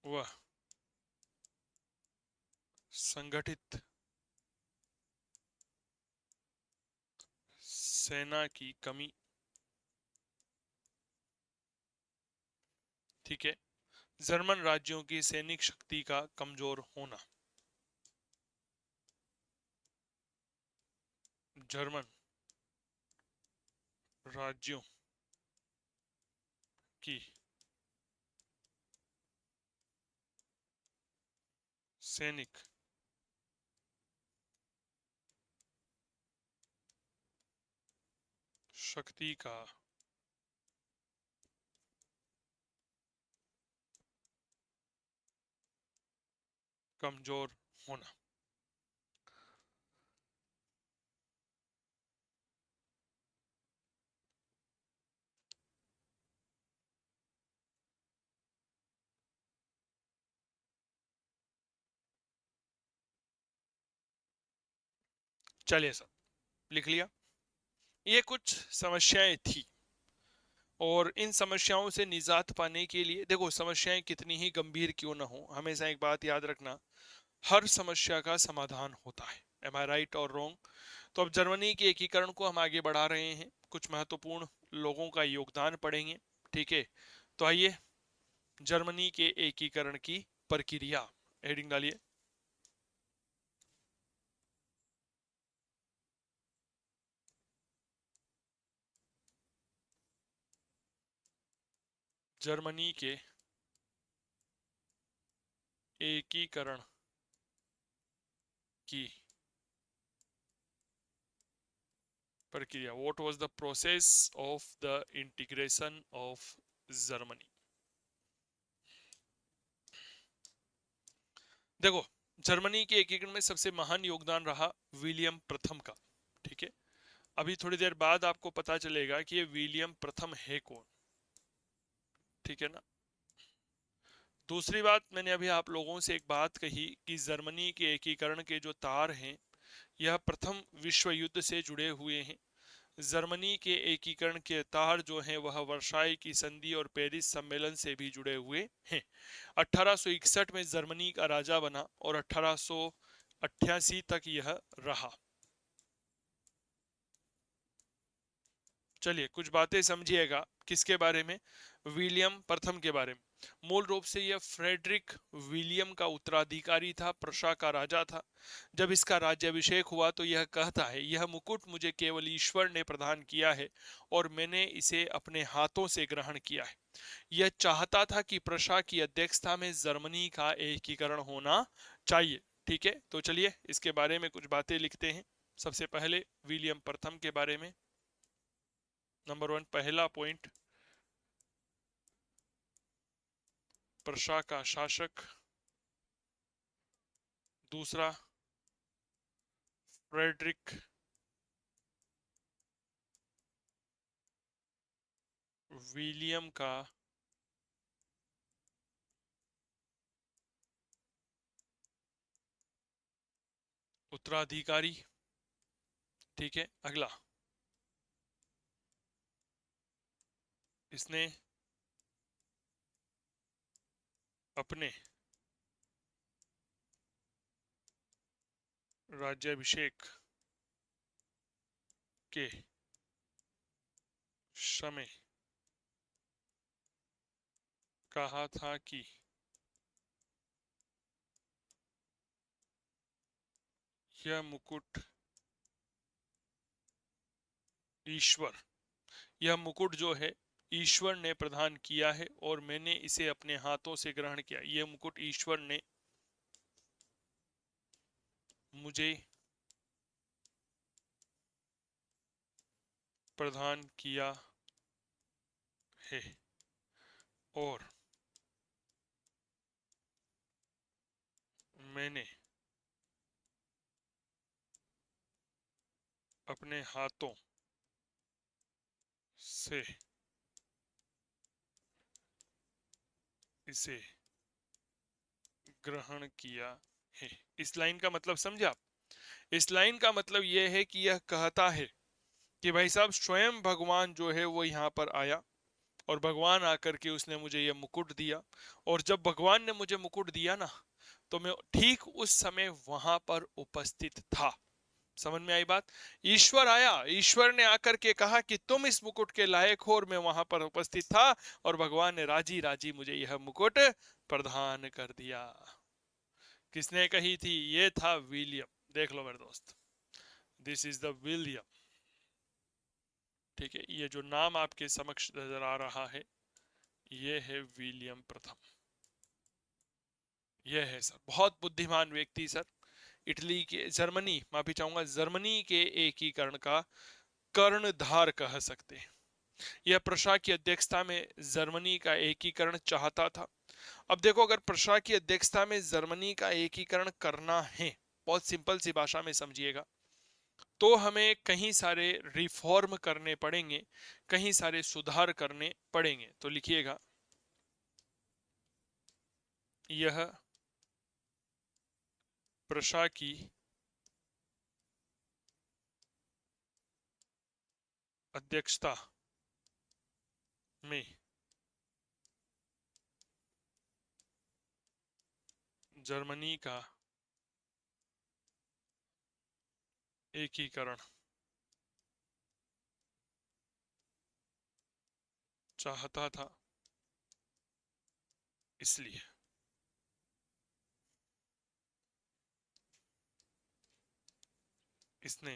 व संगठित सेना की कमी ठीक है। जर्मन राज्यों की सैनिक शक्ति का कमजोर होना। जर्मन राज्यों की सैनिक शक्ति का कमजोर होना। चलिए सर, लिख लिया। ये कुछ समस्याएं थी और इन समस्याओं से निजात पाने के लिए, देखो समस्याएं कितनी ही गंभीर क्यों ना हो, हमेशा एक बात याद रखना, हर समस्या का समाधान होता है। एम आई राइट और रॉन्ग? तो अब जर्मनी के एकीकरण को हम आगे बढ़ा रहे हैं, कुछ महत्वपूर्ण लोगों का योगदान पढ़ेंगे। ठीक है, तो आइए, जर्मनी के एकीकरण की प्रक्रिया, हेडिंग डालिए। जर्मनी के एकीकरण की प्रक्रिया। What was the process of the integration of Germany? देखो, जर्मनी के एकीकरण में सबसे महान योगदान रहा विलियम प्रथम का। ठीक है, अभी थोड़ी देर बाद आपको पता चलेगा कि ये विलियम प्रथम है कौन। ठीक है ना। दूसरी बात, मैंने अभी आप लोगों से एक बात कही कि जर्मनी के एकीकरण के जो तार हैं यह प्रथम विश्व युद्ध से जुड़े हुए हैं। जर्मनी के एकीकरण के तार जो हैं वह वर्साई की संधि और पेरिस सम्मेलन से भी जुड़े हुए हैं। 1861 में जर्मनी का राजा बना और 1888 तक यह रहा। चलिए कुछ बातें समझिएगा, किसके बारे में? विलियम प्रथम के बारे में। मूल रूप से यह फ्रेडरिक विलियम का उत्तराधिकारी था, प्रशा का राजा था। जब इसका राज्याभिषेक हुआ तो यह कहता है, यह मुकुट मुझे केवल ईश्वर ने प्रदान किया है और मैंने इसे अपने हाथों से ग्रहण किया है। यह चाहता था कि प्रशा की अध्यक्षता में जर्मनी का एकीकरण होना चाहिए। ठीक है, तो चलिए इसके बारे में कुछ बातें लिखते हैं। सबसे पहले विलियम प्रथम के बारे में। नंबर 1, पहला पॉइंट, प्रशा का शासक। दूसरा, फ्रेडरिक विलियम का उत्तराधिकारी। ठीक है, अगला, इसने अपने राज्याभिषेक के समय कहा था कि यह मुकुट ईश्वर, यह मुकुट जो है ईश्वर ने प्रदान किया है और मैंने इसे अपने हाथों से ग्रहण किया। यह मुकुट ईश्वर ने मुझे प्रदान किया है और मैंने अपने हाथों से इसे ग्रहण किया है। इस लाइन का मतलब समझे आप? इस लाइन का मतलब यह है कि यह कहता है कि भाई साहब स्वयं भगवान जो है वो यहाँ पर आया और भगवान आकर के उसने मुझे ये मुकुट दिया, और जब भगवान ने मुझे मुकुट दिया ना तो मैं ठीक उस समय वहां पर उपस्थित था। समझ में आई बात? ईश्वर आया, ईश्वर ने आकर के कहा कि तुम इस मुकुट के लायक हो, और मैं वहां पर उपस्थित था, और भगवान ने राजी राजी मुझे यह मुकुट प्रदान कर दिया। किसने कही थी? ये था विलियम। देख लो मेरे दोस्त, दिस इज द विलियम। ठीक है, ये जो नाम आपके समक्ष नजर आ रहा है, ये है विलियम प्रथम। ये है सर, बहुत बुद्धिमान व्यक्ति सर। इटली के, जर्मनी, माफी चाहूंगा, जर्मनी के एकीकरण का कर्णधार कह सकते हैं। यह प्रशा की अध्यक्षता में जर्मनी का एकीकरण चाहता था। अब देखो, अगर प्रशा की अध्यक्षता में जर्मनी का एकीकरण करना है, बहुत सिंपल सी भाषा में समझिएगा, तो हमें कहीं सारे रिफॉर्म करने पड़ेंगे, कहीं सारे सुधार करने पड़ेंगे। तो लिखिएगा, यह प्रशा की अध्यक्षता में जर्मनी का एकीकरण चाहता था, इसलिए इसने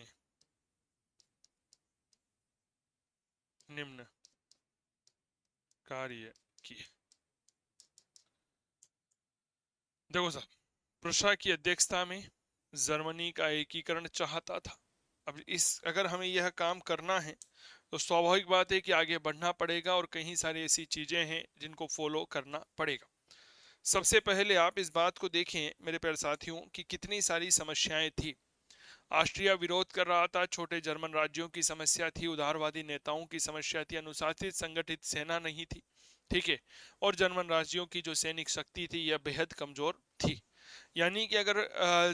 निम्न कार्य किए। देखो साहब, प्रशा की अध्यक्षता में जर्मनी का एकीकरण चाहता था। अब इस, अगर हमें यह काम करना है तो स्वाभाविक बात है कि आगे बढ़ना पड़ेगा, और कहीं सारी ऐसी चीजें हैं जिनको फॉलो करना पड़ेगा। सबसे पहले आप इस बात को देखें मेरे प्यारे साथियों कि कितनी सारी समस्याएं थी। ऑस्ट्रिया विरोध कर रहा था, छोटे जर्मन राज्यों की समस्या थी, उदारवादी नेताओं की समस्या थी, अनुशासित संगठित सेना नहीं थी, ठीक है, और जर्मन राज्यों की जो सैनिक शक्ति थी यह बेहद कमजोर थी। यानी कि अगर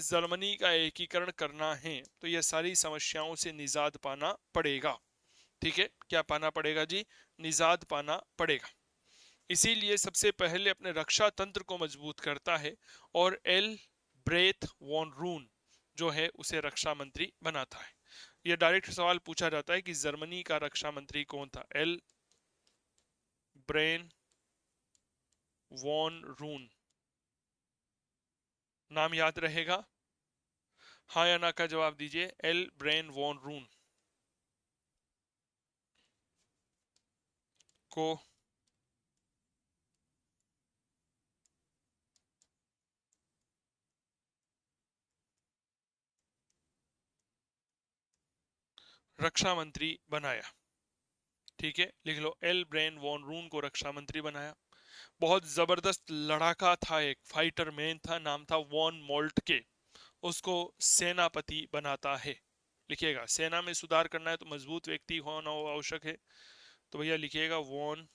जर्मनी का एकीकरण करना है तो यह सारी समस्याओं से निजात पाना पड़ेगा। ठीक है, क्या पाना पड़ेगा जी? निजात पाना पड़ेगा। इसीलिए सबसे पहले अपने रक्षा तंत्र को मजबूत करता है, और एल ब्रेथ वॉन रून जो है उसे रक्षा मंत्री बनाता है। यह डायरेक्ट सवाल पूछा जाता है कि जर्मनी का रक्षा मंत्री कौन था? एल ब्रेन वॉन रून, नाम याद रहेगा? हाँ या ना का जवाब दीजिए। एल ब्रेन वॉन रून को रक्षा मंत्री बनाया। ठीक है, लिख लो, एल ब्रेन वॉन रून को रक्षा मंत्री बनाया। बहुत जबरदस्त लड़ाका था, एक फाइटर मैन था, नाम था वॉन मोल्टके, उसको सेनापति बनाता है। लिखिएगा, सेना में सुधार करना है तो मजबूत व्यक्ति होना आवश्यक है, तो भैया लिखिएगा वॉन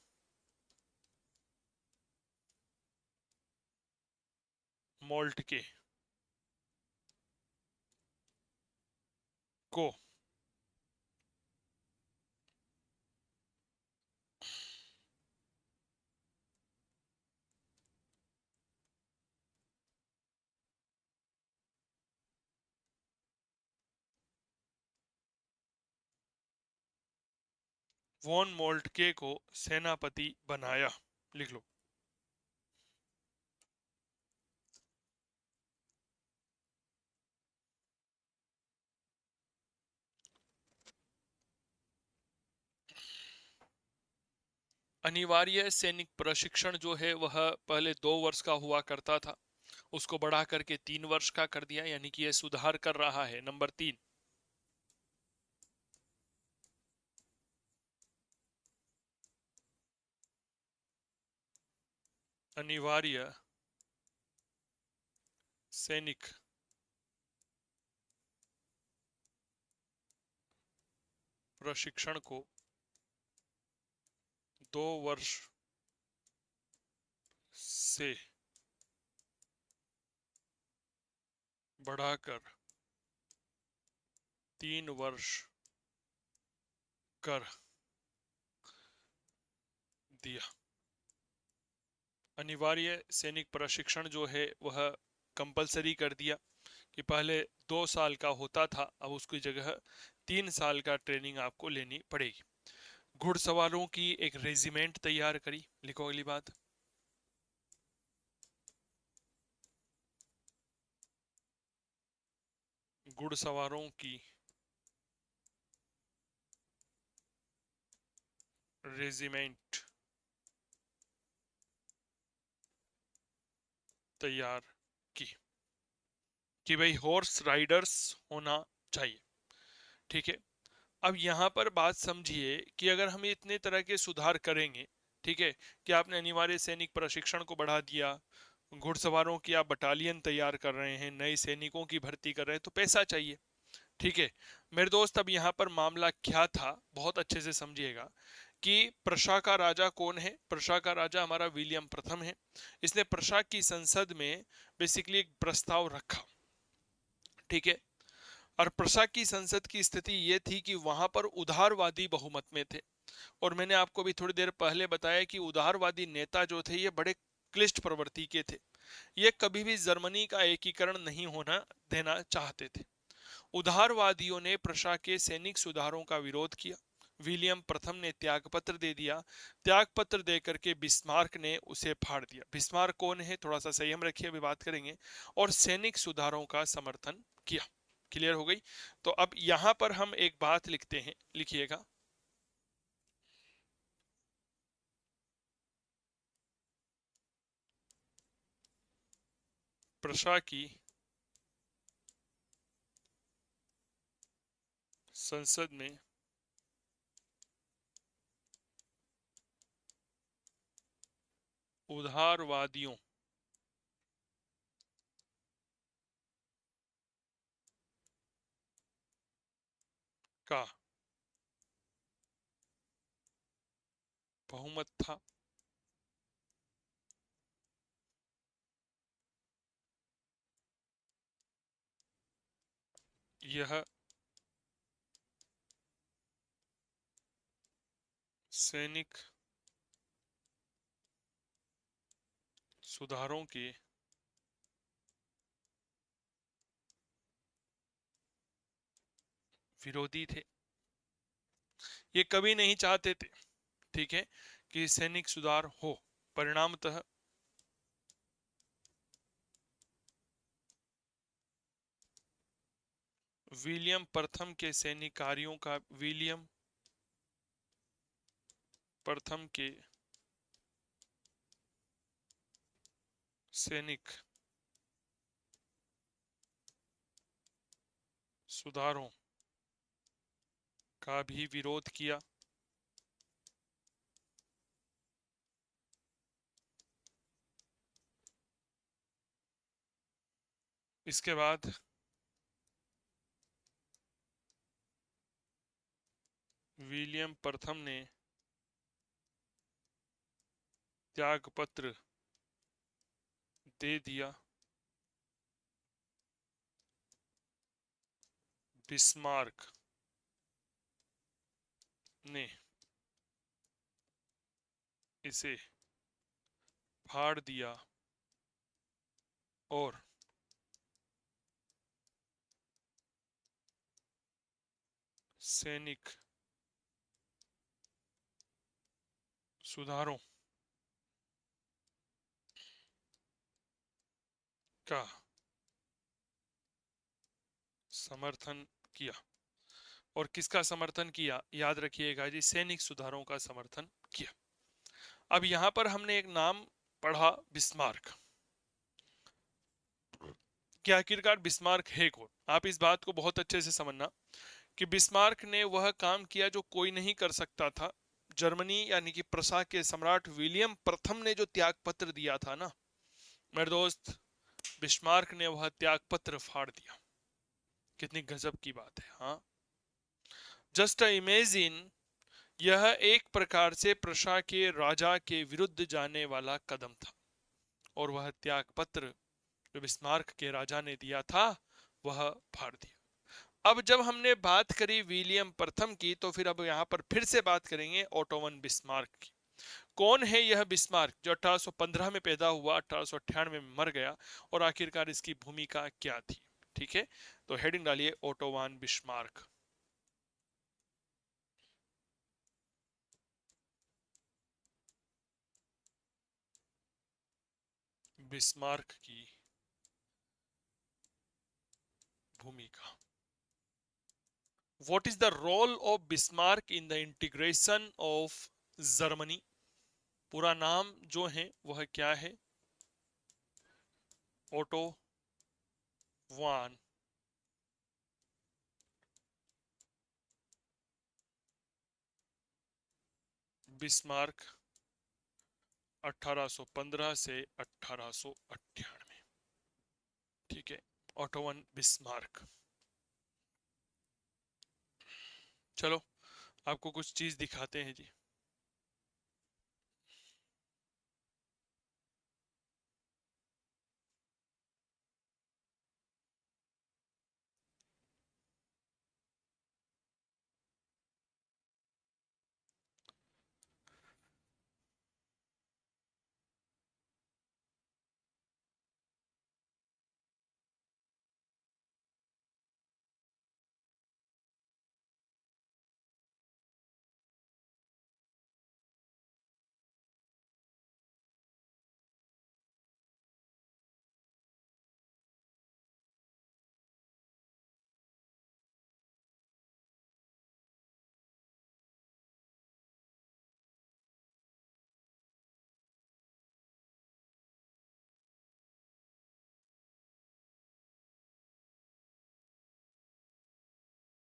मोल्टके को वॉन मोल्टके को सेनापति बनाया। लिख लो, अनिवार्य सैनिक प्रशिक्षण जो है वह पहले 2 वर्ष का हुआ करता था, उसको बढ़ा करके 3 वर्ष का कर दिया, यानी कि यह सुधार कर रहा है। नंबर 3, अनिवार्य सैनिक प्रशिक्षण को 2 वर्ष से बढ़ाकर 3 वर्ष कर दिया। अनिवार्य सैनिक प्रशिक्षण जो है वह कंपलसरी कर दिया, कि पहले 2 साल का होता था, अब उसकी जगह 3 साल का ट्रेनिंग आपको लेनी पड़ेगी। घुड़सवारों की एक रेजिमेंट तैयार करी। लिखो अगली बात। घुड़सवारों की रेजिमेंट तैयार की कि भाई हॉर्स राइडर्स होना चाहिए। ठीक है। अब यहाँ पर बात समझिए कि अगर हम इतने तरह के सुधार करेंगे, ठीक है, कि आपने अनिवार्य सैनिक प्रशिक्षण को बढ़ा दिया, घुड़सवारों की आप बटालियन तैयार कर रहे हैं, नए सैनिकों की भर्ती कर रहे हैं, तो पैसा चाहिए। ठीक है मेरे दोस्त, अब यहाँ पर मामला क्या था बहुत अच्छे से समझिएगा कि प्रशा का राजा कौन है। प्रशा का राजा हमारा विलियम प्रथम है। इसने प्रशा की संसद में बेसिकली एक प्रस्ताव रखा। ठीक है। और प्रशा की संसद की स्थिति ये थी कि वहां पर उदारवादी बहुमत में थे। और मैंने आपको भी थोड़ी देर पहले बताया कि उदारवादी नेता जो थे ये बड़े क्लिष्ट प्रवृत्ति के थे। ये कभी भी जर्मनी का एकीकरण नहीं होना देना चाहते थे। उदारवादियों ने प्रशा के सैनिक सुधारों का विरोध किया। विलियम प्रथम ने त्यागपत्र दे दिया। त्यागपत्र देकर के बिस्मार्क ने उसे फाड़ दिया। बिस्मार्क कौन है, थोड़ा सा संयम रखिए, अभी बात करेंगे। और सैनिक सुधारों का समर्थन किया। क्लियर हो गई। तो अब यहां पर हम एक बात लिखते हैं, लिखिएगा। प्रशा की संसद में उदारवादियों का बहुमत था। यह सैनिक सुधारों के विरोधी थे। ये कभी नहीं चाहते थे, ठीक है, कि सैनिक सुधार हो। परिणामतः विलियम प्रथम के सैनिक कार्यों का विलियम प्रथम के सैनिक सुधारों का भी विरोध किया। इसके बाद विलियम प्रथम ने त्यागपत्र दे दिया। बिस्मार्क ने इसे फाड़ दिया और सैनिक सुधारों का समर्थन किया। और किसका समर्थन किया, याद रखिएगा जी, सैनिक सुधारों का समर्थन किया। अब यहां पर हमने एक नाम पढ़ा, बिस्मार्क। कि आखिरकार बिस्मार्क है कौन। आप इस बात को बहुत अच्छे से समझना कि बिस्मार्क ने वह काम किया जो कोई नहीं कर सकता था। जर्मनी यानी कि प्रशा के सम्राट विलियम प्रथम ने जो त्याग पत्र दिया था ना मेरे दोस्त, बिस्मार्क ने वह त्याग पत्र फाड़ दिया। कितनी गजब की बात है। हाँ, जस्ट इमेजिन, यह एक प्रकार से प्रशा के राजा के विरुद्ध जाने वाला कदम था। और वह त्याग पत्र जो बिस्मार्क के राजा ने दिया था वह फाड़ दिया। अब जब हमने बात करी विलियम प्रथम की, तो फिर अब यहां पर फिर से बात करेंगे ओटोवन बिस्मार्क की। कौन है यह बिस्मार्क जो 1815 में पैदा हुआ, 1898 में मर गया, और आखिरकार इसकी भूमिका क्या थी। ठीक है, तो हेडिंग डालिए ओटो वान बिस्मार्क। बिस्मार्क की भूमिका। What is the role of Bismarck in the integration of Germany? पूरा नाम जो है वह क्या है? ओटो वान बिस्मार्क 1815 से 1898। ठीक है, ओटो वान बिस्मार्क। चलो आपको कुछ चीज दिखाते हैं जी।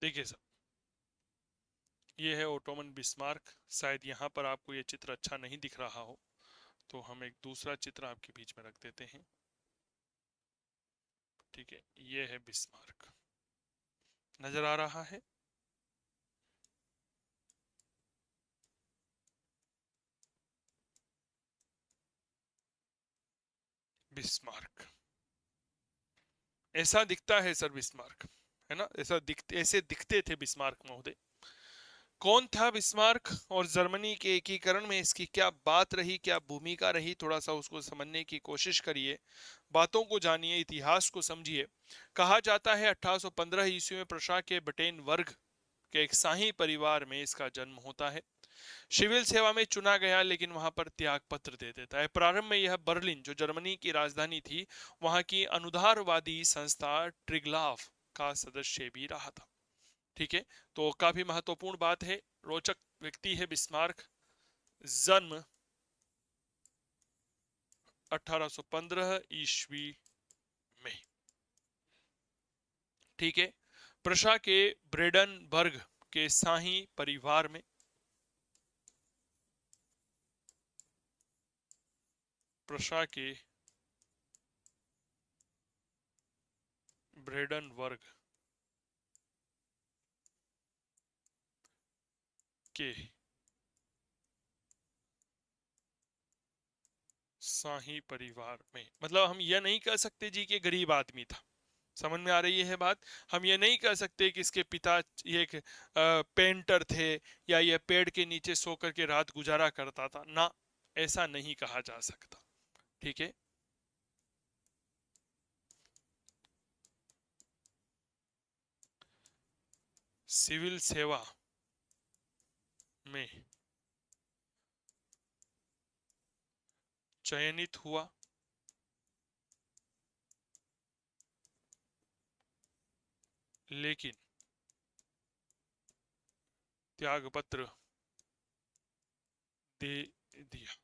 देखिए सर, ये है ओटोमन बिस्मार्क। शायद यहाँ पर आपको ये चित्र अच्छा नहीं दिख रहा हो, तो हम एक दूसरा चित्र आपके बीच में रख देते हैं। ठीक है, ये है बिस्मार्क, नजर आ रहा है? बिस्मार्क ऐसा दिखता है सर, बिस्मार्क, है ना? ऐसे दिखते थे बिस्मार्क महोदय। कौन था बिस्मार्क और जर्मनी के एकीकरण में इसकी क्या बात रही, क्या भूमिका रही, थोड़ा सा उसको समझने की कोशिश करिए, बातों को जानिए, इतिहास को समझिए। कहा जाता है 1815 ईस्वी में प्रशा के बटेन वर्ग के एक शाही परिवार में इसका जन्म होता है। सिविल सेवा में चुना गया, लेकिन वहां पर त्याग पत्र दे देता है। प्रारंभ में यह बर्लिन, जो जर्मनी की राजधानी थी, वहां की अनुदारवादी संस्था ट्रिगलाफ का सदस्य भी रहा था। ठीक है, तो काफी महत्वपूर्ण बात है, रोचक व्यक्ति है बिस्मार्क। जन्म 1815 ईस्वी में। ठीक है, प्रशा के ब्रेडनबर्ग के शाही परिवार में। प्रशा के ब्रेडनबर्ग के शाही परिवार में, मतलब हम यह नहीं कह सकते जी कि गरीब आदमी था। समझ में आ रही है बात? हम ये नहीं कह सकते कि इसके पिता ये एक पेंटर थे, या ये पेड़ के नीचे सो करके रात गुजारा करता था ना, ऐसा नहीं कहा जा सकता। ठीक है, सिविल सेवा में चयनित हुआ, लेकिन त्यागपत्र दे दिया।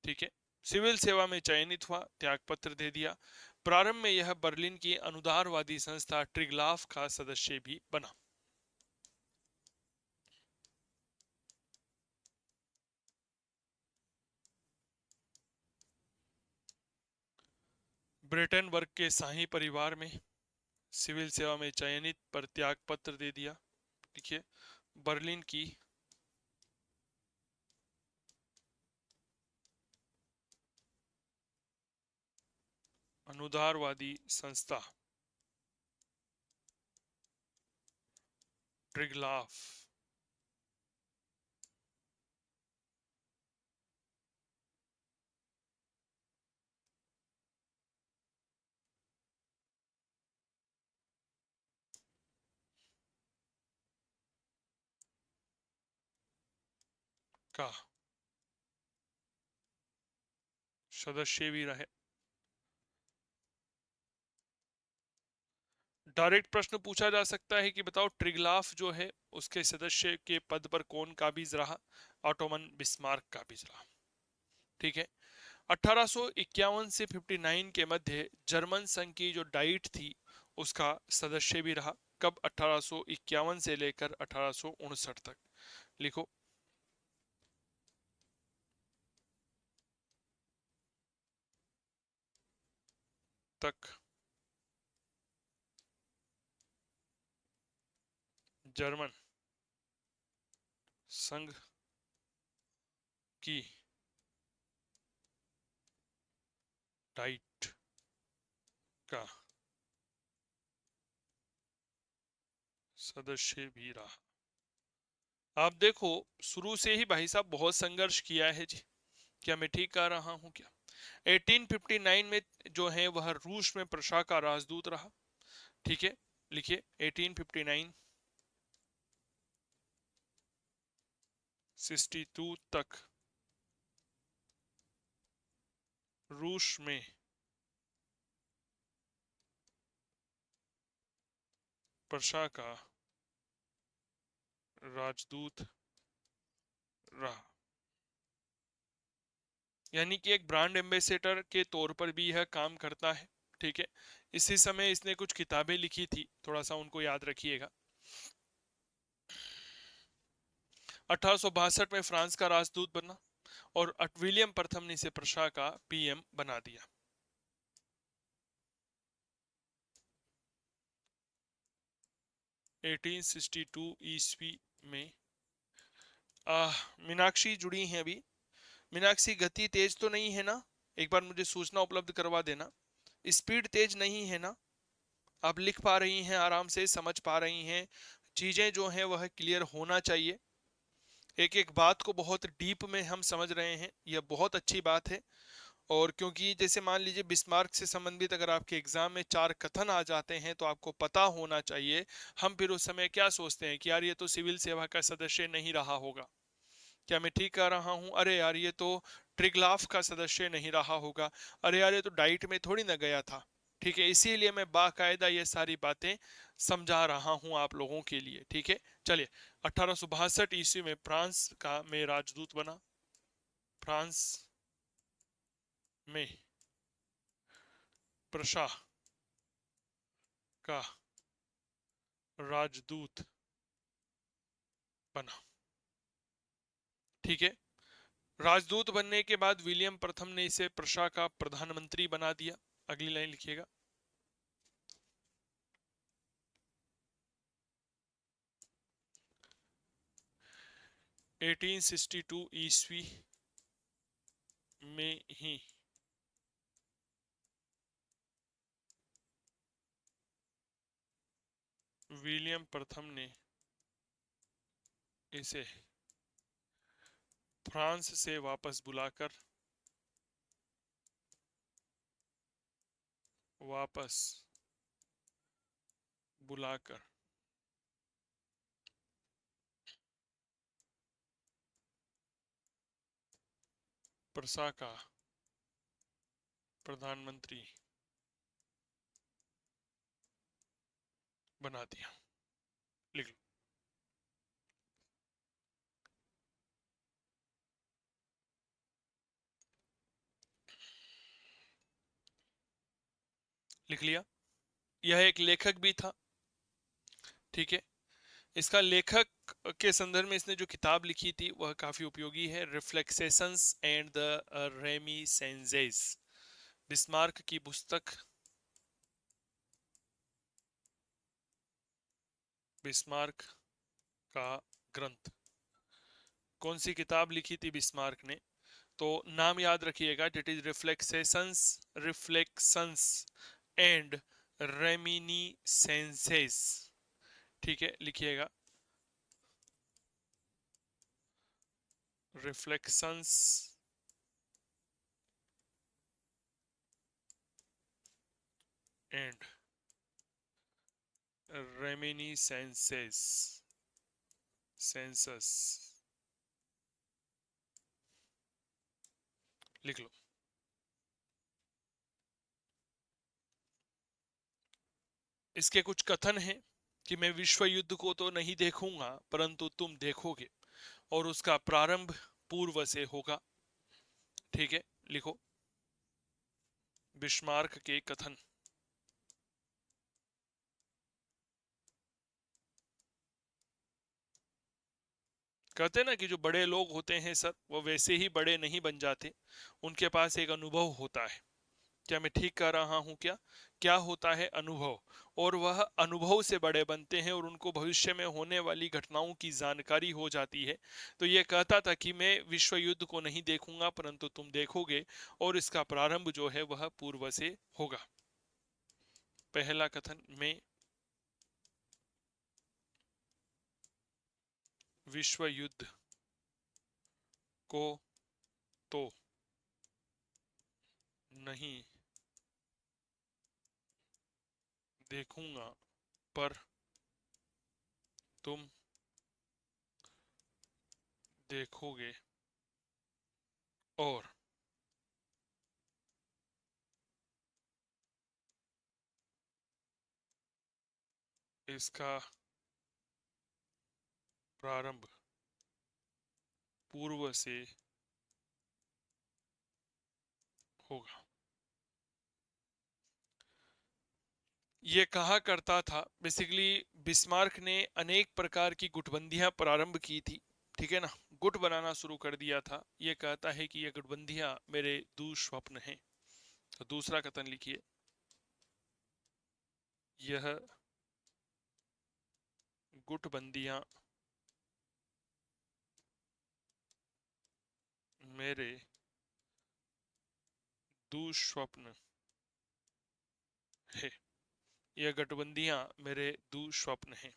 ठीक है, सिविल सेवा में चयनित हुआ, त्यागपत्र दे दिया। प्रारंभ में यह बर्लिन की अनुदारवादी संस्था ट्रिगलाफ का सदस्य भी बना। ब्रिटेन वर्ग के शाही परिवार में, सिविल सेवा में चयनित पर त्यागपत्र दे दिया। ठीक है, बर्लिन की अनुदारवादी संस्था ट्रिगलाफ का सदस्य भी रहे। डायरेक्ट प्रश्न पूछा जा सकता है कि बताओ ट्रिगलाफ जो है उसके सदस्य के पद पर कौन काबिज रहा? ऑटोमन बिस्मार्क काबिज रहा। ठीक है। 1851 से 59 के मध्य जर्मन संघ की जो डाइट थी उसका सदस्य भी रहा। कब? 1851 से लेकर 1859 तक। लिखो। तक जर्मन संघ की डाइट का सदस्य भी रहा। आप देखो शुरू से ही भाई साहब बहुत संघर्ष किया है जी। क्या मैं ठीक कह रहा हूं क्या? 1859 में जो है वह रूस में प्रशा का राजदूत रहा। ठीक है, लिखिए 1859 62 तक रूस में प्रशा का राजदूत रहा। यानी कि एक ब्रांड एम्बेसडर के तौर पर भी यह काम करता है। ठीक है। इसी समय इसने कुछ किताबें लिखी थी, थोड़ा सा उनको याद रखिएगा। 1862 में फ्रांस का राजदूत बना और विलियम प्रथम ने इसे प्रशा का पीएम बना दिया। 1862 ईस्वी में मीनाक्षी जुड़ी हैं अभी। मीनाक्षी गति तेज तो नहीं है ना? एक बार मुझे सूचना उपलब्ध करवा देना। स्पीड तेज नहीं है ना? आप लिख पा रही हैं, आराम से समझ पा रही हैं, चीजें जो हैं वह क्लियर होना चाहिए। एक एक बात को बहुत डीप में हम समझ रहे हैं, यह बहुत अच्छी बात है। और क्योंकि जैसे मान लीजिए बिस्मार्क से संबंधित अगर आपके एग्जाम में 4 कथन आ जाते हैं तो आपको पता होना चाहिए। हम फिर उस समय क्या सोचते हैं कि यार ये तो सिविल सेवा का सदस्य नहीं रहा होगा। क्या मैं ठीक कह रहा हूं? अरे यार ये तो ट्रिगलाफ का सदस्य नहीं रहा होगा। अरे यार ये तो डाइट में थोड़ी ना गया था। ठीक है, इसीलिए मैं बाकायदा ये सारी बातें समझा रहा हूं आप लोगों के लिए। ठीक है, चलिए। 1862 ईस्वी में फ्रांस का में राजदूत बना। फ्रांस में प्रशा का राजदूत बना। ठीक है। राजदूत बनने के बाद विलियम प्रथम ने इसे प्रशा का प्रधानमंत्री बना दिया। अगली लाइन लिखिएगा। 1862 ईस्वी में ही विलियम प्रथम ने इसे फ्रांस से वापस बुलाकर प्रशा का प्रधानमंत्री बना दिया। लिख लो। लिख लिया। यह एक लेखक भी था। ठीक है। इसका लेखक के संदर्भ में इसने जो किताब लिखी थी वह काफी उपयोगी है। रिफ्लेक्सेशंस एंड द रेमिसेंसेस, बिस्मार्क की पुस्तक। बिस्मार्क का ग्रंथ। कौन सी किताब लिखी थी बिस्मार्क ने? तो नाम याद रखिएगा, it is reflections, reflections and reminiscences. ठीक है, लिखिएगा। Reflections and reminiscences, senses. लिख लो। इसके कुछ कथन हैं कि मैं विश्व युद्ध को तो नहीं देखूंगा परंतु तुम देखोगे और उसका प्रारंभ पूर्व से होगा। ठीक है, लिखो बिस्मार्क के कथन। कहते हैं ना कि जो बड़े लोग होते हैं सर वो वैसे ही बड़े नहीं बन जाते, उनके पास एक अनुभव होता है। क्या मैं ठीक कर रहा हूं क्या? क्या होता है? अनुभव। और वह अनुभव से बड़े बनते हैं और उनको भविष्य में होने वाली घटनाओं की जानकारी हो जाती है। तो ये कहता था कि मैं विश्व युद्ध को नहीं देखूंगा परंतु तुम देखोगे और इसका प्रारंभ जो है वह पूर्व से होगा। पहला कथन, मैं विश्व युद्ध को तो नहीं देखूंगा पर तुम देखोगे और इसका प्रारंभ पूर्व से होगा। ये कहा करता था बेसिकली, बिस्मार्क ने अनेक प्रकार की गुटबंदियां प्रारंभ की थी। ठीक है ना, गुट बनाना शुरू कर दिया था। ये कहता है कि ये गुटबंदियां मेरे दुस्वप्न हैं। तो दूसरा कथन लिखिए, यह गुटबंदियां मेरे दुस्वप्न है। यह गठबंदियां मेरे दुस्वप्न हैं।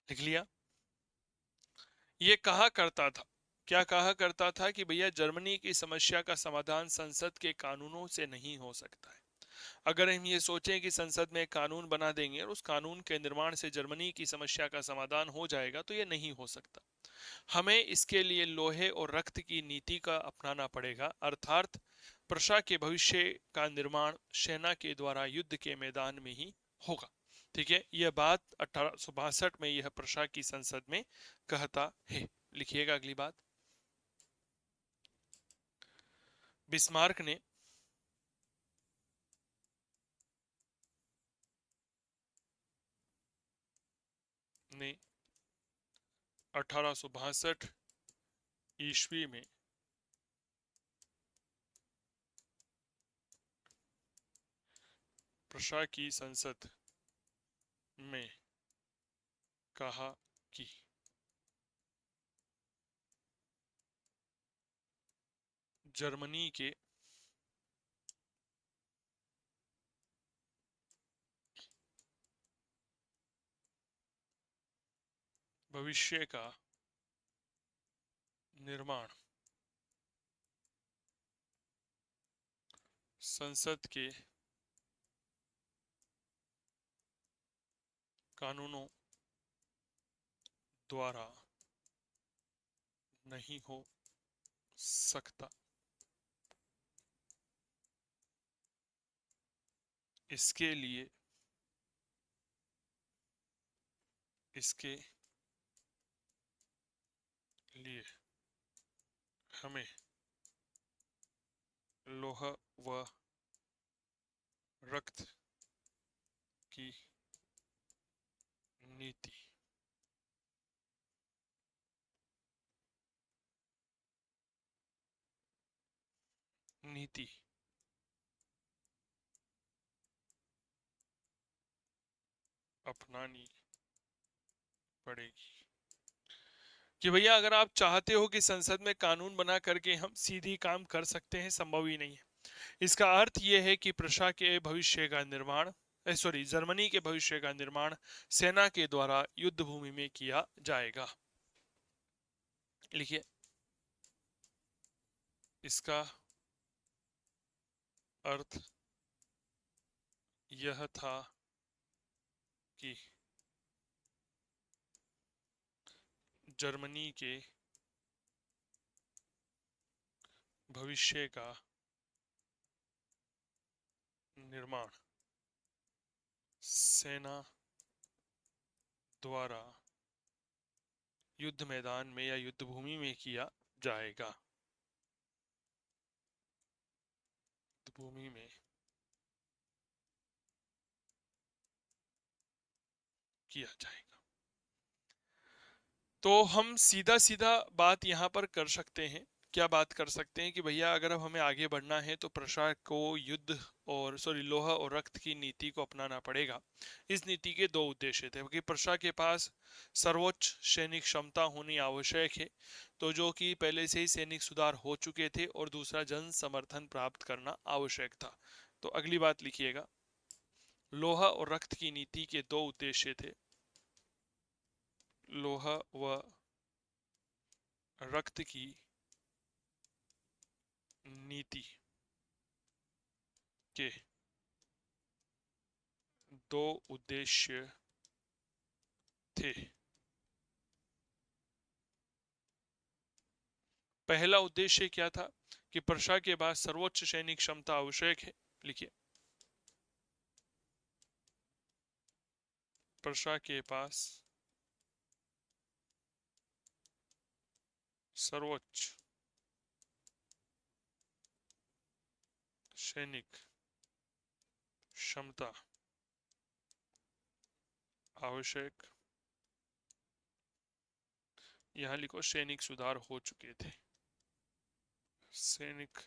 लिख लिया। ये कहा करता था, क्या कहा करता था कि भैया जर्मनी की समस्या का समाधान संसद के कानूनों से नहीं हो सकता है। अगर हम ये सोचें कि संसद में कानून बना देंगे और उस कानून के निर्माण से जर्मनी की समस्या का समाधान हो जाएगा, तो ये नहीं हो सकता। हमें इसके लिए लोहे और रक्त की नीति का अपनाना पड़ेगा, अर्थात प्रशा के भविष्य का निर्माण सेना के द्वारा युद्ध के मैदान में ही होगा। ठीक है, यह बात 1862 में यह प्रशा की संसद में कहता है। लिखिएगा अगली बात, बिस्मार्क ने 1862 ईस्वी में प्रशा की संसद में कहा कि जर्मनी के भविष्य का निर्माण संसद के कानूनों द्वारा नहीं हो सकता। इसके लिए इसके लिए हमें लोह व रक्त की नीति नीति अपनानी पड़ेगी। कि भैया अगर आप चाहते हो कि संसद में कानून बना करके हम सीधी काम कर सकते हैं, संभव ही नहीं है। इसका अर्थ यह है कि प्रशा के भविष्य का निर्माण, सॉरी, जर्मनी के भविष्य का निर्माण सेना के द्वारा युद्ध भूमि में किया जाएगा। लिखिए, इसका अर्थ यह था कि जर्मनी के भविष्य का निर्माण सेना द्वारा युद्ध मैदान में या युद्ध भूमि में किया जाएगा। युद्ध भूमि में किया जाएगा। तो हम सीधा सीधा बात यहाँ पर कर सकते हैं। क्या बात कर सकते हैं कि भैया अगर अब हमें आगे बढ़ना है तो प्रशा को युद्ध और लोहा और रक्त की नीति को अपनाना पड़ेगा। इस नीति के दो उद्देश्य थे कि प्रशा के पास सर्वोच्च सैनिक क्षमता होनी आवश्यक है, तो जो कि पहले से ही सैनिक सुधार हो चुके थे, और दूसरा जन समर्थन प्राप्त करना आवश्यक था। तो अगली बात लिखिएगा, लोहा और रक्त की नीति के दो उद्देश्य थे। लोहा व रक्त की नीति के दो उद्देश्य थे। पहला उद्देश्य क्या था कि प्रशा के पास सर्वोच्च सैनिक क्षमता आवश्यक है। लिखिए, प्रशा के पास सर्वोच्च सैनिक क्षमता आवश्यक, यहां लिखो सैनिक सुधार हो चुके थे। सैनिक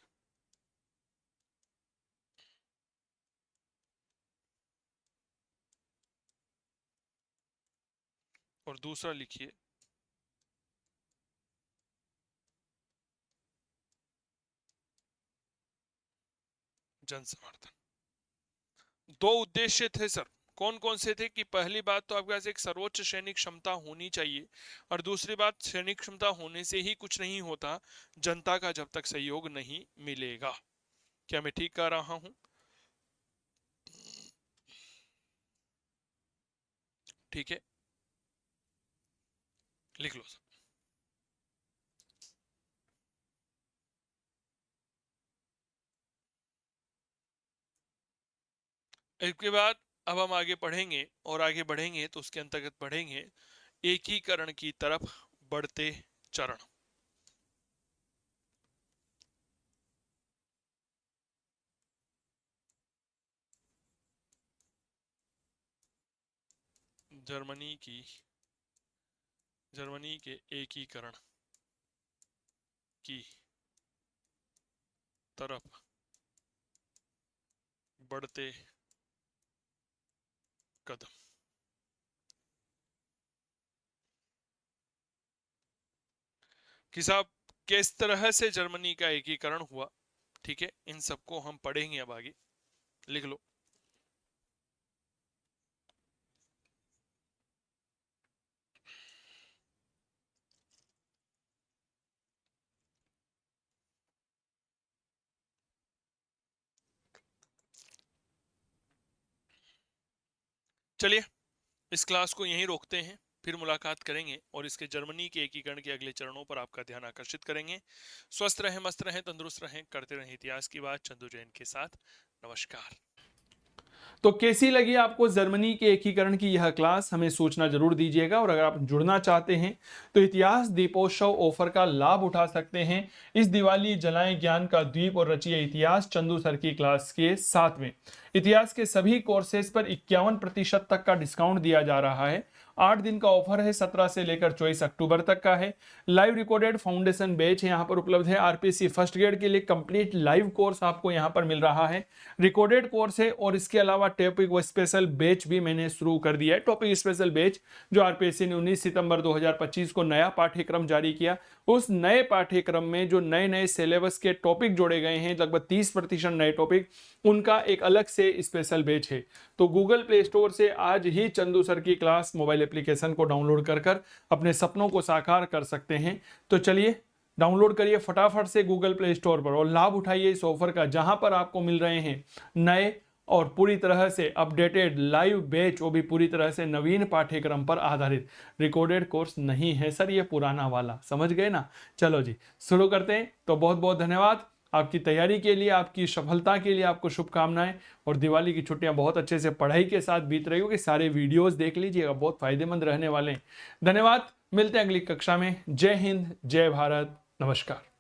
और दूसरा लिखिए जन समर्थन। दो उद्देश्य थे सर, कौन कौन से थे कि पहली बात तो आपके पास एक सर्वोच्च सैनिक क्षमता होनी चाहिए, और दूसरी बात सैनिक क्षमता होने से ही कुछ नहीं होता, जनता का जब तक सहयोग नहीं मिलेगा। क्या मैं ठीक कह रहा हूं? ठीक है, लिख लो सर। इसके बाद अब हम आगे पढ़ेंगे, और आगे बढ़ेंगे तो उसके अंतर्गत बढ़ेंगे एकीकरण की तरफ बढ़ते चरण। जर्मनी के एकीकरण की तरफ बढ़ते कदम। कि साहब किस तरह से जर्मनी का एकीकरण हुआ, ठीक है, इन सबको हम पढ़ेंगे अब आगे। लिख लो, चलिए इस क्लास को यहीं रोकते हैं, फिर मुलाकात करेंगे और इसके जर्मनी के एकीकरण के अगले चरणों पर आपका ध्यान आकर्षित करेंगे। स्वस्थ रहें, मस्त रहें, तंदुरुस्त रहें, करते रहें इतिहास की बात चंदू जैन के साथ। नमस्कार। तो कैसी लगी आपको जर्मनी के एकीकरण की यह क्लास, हमें सूचना जरूर दीजिएगा। और अगर आप जुड़ना चाहते हैं तो इतिहास दीपोत्सव ऑफर का लाभ उठा सकते हैं। इस दिवाली जलाएं ज्ञान का दीप और रचिए इतिहास चंदू सर की क्लास के साथ में। इतिहास के सभी कोर्सेज पर 51% तक का डिस्काउंट दिया जा रहा है। 8 दिन का ऑफर है, 17 से लेकर 24 अक्टूबर तक का है। लाइव रिकॉर्डेड फाउंडेशन बैच यहाँ पर उपलब्ध है। आरपीएससी फर्स्ट ग्रेड के लिए कंप्लीट लाइव कोर्स आपको यहाँ पर मिल रहा है, रिकॉर्डेड कोर्स है। और इसके अलावा टॉपिक स्पेशल बैच भी मैंने शुरू कर दिया है। टॉपिक स्पेशल बैच जो आरपीएससी ने 19 सितंबर 2025 को नया पाठ्यक्रम जारी किया, उस नए पाठ्यक्रम में जो नए नए सिलेबस के टॉपिक जोड़े गए हैं, लगभग 30% नए टॉपिक, उनका एक अलग से स्पेशल बैच है। तो गूगल प्ले स्टोर से आज ही चंदू सर की क्लास मोबाइल एप्लीकेशन को डाउनलोड कर अपने सपनों को साकार कर सकते हैं। तो चलिए डाउनलोड करिए फटाफट से गूगल प्ले स्टोर पर और लाभ उठाइए इस ऑफर का, जहां पर आपको मिल रहे हैं नए और पूरी तरह से अपडेटेड लाइव बैच, वो भी पूरी तरह से नवीन पाठ्यक्रम पर आधारित। रिकॉर्डेड कोर्स नहीं है सर, ये पुराना वाला, समझ गए ना। चलो जी शुरू करते हैं। तो बहुत बहुत धन्यवाद आपकी तैयारी के लिए, आपकी सफलता के लिए आपको शुभकामनाएं। और दिवाली की छुट्टियां बहुत अच्छे से पढ़ाई के साथ बीत रही होगी, सारे वीडियोस देख लीजिएगा, बहुत फायदेमंद रहने वाले हैं। धन्यवाद, मिलते हैं अगली कक्षा में। जय हिंद, जय भारत, नमस्कार।